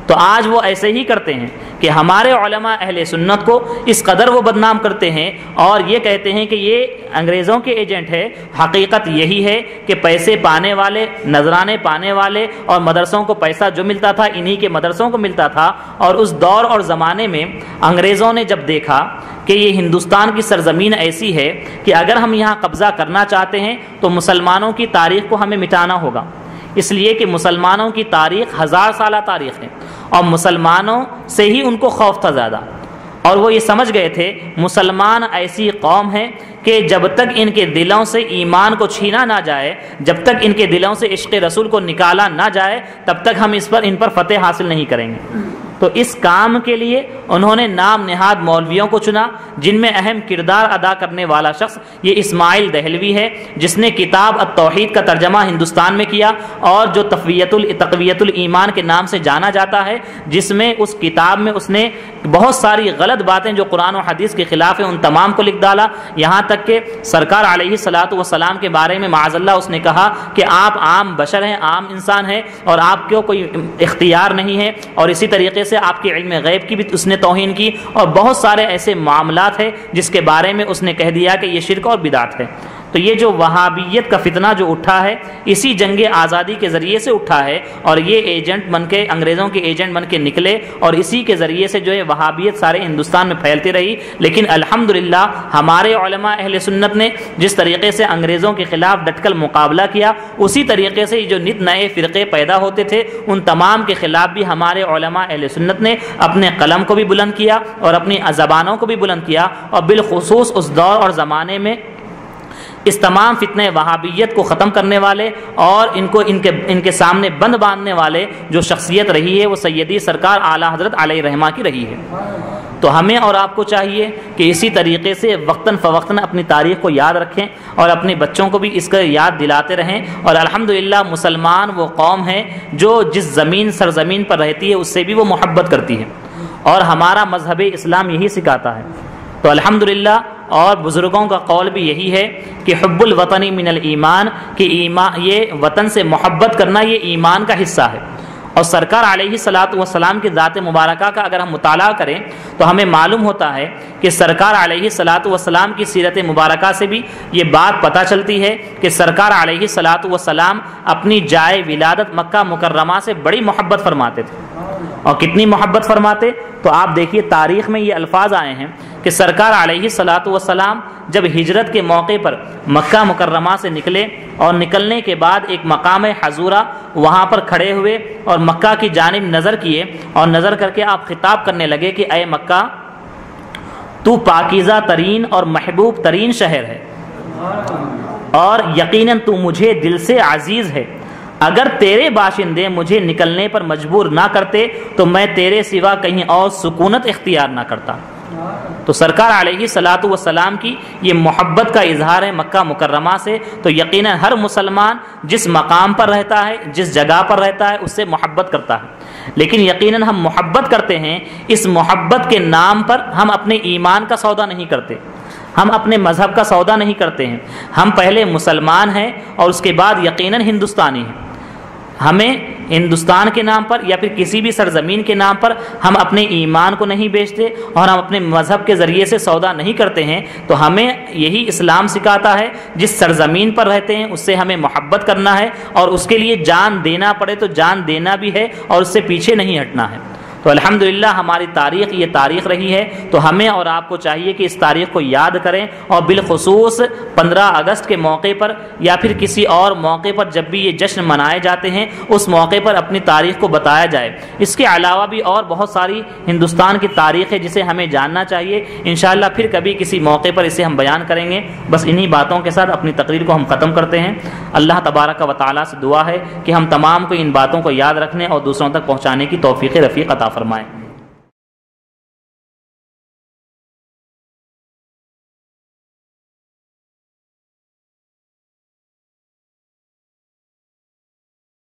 Speaker 1: تو آج وہ ایسے ہی کرتے ہیں کہ ہمارے علماء اہل سنت کو اس قدر وہ بدنام کرتے ہیں اور یہ کہتے ہیں کہ یہ انگریزوں کے ایجنٹ ہے۔ حقیقت یہی ہے کہ پیسے پانے والے، نذرانے پانے والے اور مدرسوں کو پیسہ جو ملتا تھا انہی کے مدرسوں کو ملتا تھا۔ اور اس دور اور زمانے میں انگریزوں نے جب دیکھا کہ یہ ہندوستان کی سرزمین ایسی ہے کہ اگر ہم یہاں قبضہ کرنا چاہتے ہیں تو مسلمانوں کی تاریخ کو ہمیں مٹانا ہوگا، اس لیے کہ مسلمانوں کی تاریخ 1000 سالہ تاریخ ہے اور مسلمانوں سے ہی ان کو خوف تھا زیادہ، اور وہ یہ سمجھ گئے تھے مسلمان ایسی قوم ہے کہ جب تک ان کے دلوں سے ایمان کو چھینا نہ جائے، جب تک ان کے دلوں سے عشق رسول کو نکالا نہ جائے، تب تک ہم ان پر فتح حاصل نہیں کریں گے۔ تو اس کام کے لیے انہوں نے نام نہاد مولویوں کو چنا، جن میں اہم کردار ادا کرنے والا شخص یہ اسماعیل دہلوی ہے، جس نے کتاب التوحید کا ترجمہ ہندوستان میں کیا اور جو تقویت الایمان کے نام سے جانا جاتا ہے، جس میں اس کتاب میں اس نے بہت ساری غلط باتیں جو قرآن و حدیث کے خلاف ہیں ان تمام کو لکھ ڈالا، یہاں تک کہ سرکار علیہ الصلاۃ والسلام کے بارے میں معاذ اللہ اس نے کہا کہ آپ عام بشر ہیں، عام انسان ہیں اور آپ کو کوئی اختیار نہیں ہے، اور اسی طریقے سے آپ کے علم غیب کی بھی اس نے توہین کی، اور بہت سارے ایسے معاملات ہیں جس کے بارے میں اس نے کہہ دیا کہ یہ شرک اور بدعت ہے۔ تو یہ جو وہابیت کا فتنہ جو اٹھا ہے اسی جنگ آزادی کے ذریعے سے اٹھا ہے، اور یہ ایجنٹ بن کے انگریزوں کے ایجنٹ بن کے نکلے، اور اسی کے ذریعے سے جو ہے وہابیت سارے ہندوستان میں پھیلتی رہی۔ لیکن الحمدللہ ہمارے علماء اہل سنت نے جس طریقے سے انگریزوں کے خلاف ڈٹ کر مقابلہ کیا، اسی طریقے سے جو نت نئے فرقے پیدا ہوتے تھے ان تمام کے خلاف بھی ہمارے علماء اہل سنت نے اپنے قلم کو بھی بلند کیا اور اپنی زبانوں کو بھی بلند کیا، اور بالخصوص اس دور اور زمانے میں اس تمام فتنہ وہابیت کو ختم کرنے والے اور ان کے سامنے بند باندھنے والے جو شخصیت رہی ہے وہ سیدی سرکار اعلیٰ حضرت علیہ رحمہ کی رہی ہے۔ تو ہمیں اور آپ کو چاہیے کہ اسی طریقے سے وقتاً فوقتاً اپنی تاریخ کو یاد رکھیں اور اپنے بچوں کو بھی اس کا یاد دلاتے رہیں، اور الحمدللہ مسلمان وہ قوم ہے جو جس سرزمین پر رہتی ہے اس سے بھی وہ محبت کرتی ہے، اور ہمارا مذہب اسلام یہی سکھاتا ہے۔ تو الحمدللہ اور بزرگوں کا قول بھی یہی ہے کہ حب الوطنی من الایمان، کہ یہ وطن سے محبت کرنا یہ ایمان کا حصہ ہے۔ اور سرکار علیہ الصلاۃ والسلام کی ذات مبارکہ کا اگر ہم مطالعہ کریں تو ہمیں معلوم ہوتا ہے کہ سرکار علیہ الصلاۃ والسلام کی سیرت مبارکہ سے بھی یہ بات پتہ چلتی ہے کہ سرکار علیہ الصلاۃ والسلام اپنی جائے ولادت مکہ مکرمہ سے بڑی محبت فرماتے تھے، اور کتنی محبت فرماتے تو آپ دیکھیے تاریخ میں یہ الفاظ آئے ہیں کہ سرکار علیہ الصلاۃ والسلام جب ہجرت کے موقع پر مکہ مکرمہ سے نکلے اور نکلنے کے بعد ایک مقام حضورہ وہاں پر کھڑے ہوئے اور مکہ کی جانب نظر کیے، اور نظر کر کے آپ خطاب کرنے لگے کہ اے مکہ، تو پاکیزہ ترین اور محبوب ترین شہر ہے، اور یقیناً تو مجھے دل سے عزیز ہے، اگر تیرے باشندے مجھے نکلنے پر مجبور نہ کرتے تو میں تیرے سوا کہیں اور سکونت اختیار نہ کرتا۔ تو سرکار علیہ الصلاۃ والسلام کی یہ محبت کا اظہار ہے مکہ مکرمہ سے، تو یقیناً ہر مسلمان جس مقام پر رہتا ہے، جس جگہ پر رہتا ہے، اس سے محبت کرتا ہے، لیکن یقیناً ہم محبت کرتے ہیں، اس محبت کے نام پر ہم اپنے ایمان کا سودا نہیں کرتے، ہم اپنے مذہب کا سودا نہیں کرتے ہیں، ہم پہلے مسلمان ہیں اور اس کے بعد یقیناً ہندوستانی ہیں۔ ہمیں ہندوستان کے نام پر یا پھر کسی بھی سرزمین کے نام پر ہم اپنے ایمان کو نہیں بیچتے اور ہم اپنے مذہب کے ذریعے سے سودا نہیں کرتے ہیں۔ تو ہمیں یہی اسلام سکھاتا ہے، جس سرزمین پر رہتے ہیں اس سے ہمیں محبت کرنا ہے، اور اس کے لیے جان دینا پڑے تو جان دینا بھی ہے اور اس سے پیچھے نہیں ہٹنا ہے۔ تو الحمدللہ ہماری تاریخ یہ تاریخ رہی ہے، تو ہمیں اور آپ کو چاہیے کہ اس تاریخ کو یاد کریں، اور بالخصوص 15 اگست کے موقع پر یا پھر کسی اور موقع پر جب بھی یہ جشن منائے جاتے ہیں اس موقع پر اپنی تاریخ کو بتایا جائے۔ اس کے علاوہ بھی اور بہت ساری ہندوستان کی تاریخ ہے جسے ہمیں جاننا چاہیے، انشاءاللہ پھر کبھی کسی موقع پر اسے ہم بیان کریں گے۔ بس انہی باتوں کے ساتھ اپنی تقریر کو ہم ختم کرتے ہیں۔ اللہ تبارک و تعالیٰ سے دعا ہے کہ ہم تمام کو ان باتوں کو یاد رکھنے اور دوسروں تک پہنچانے کی توفیق رفیق عطا فرمائے۔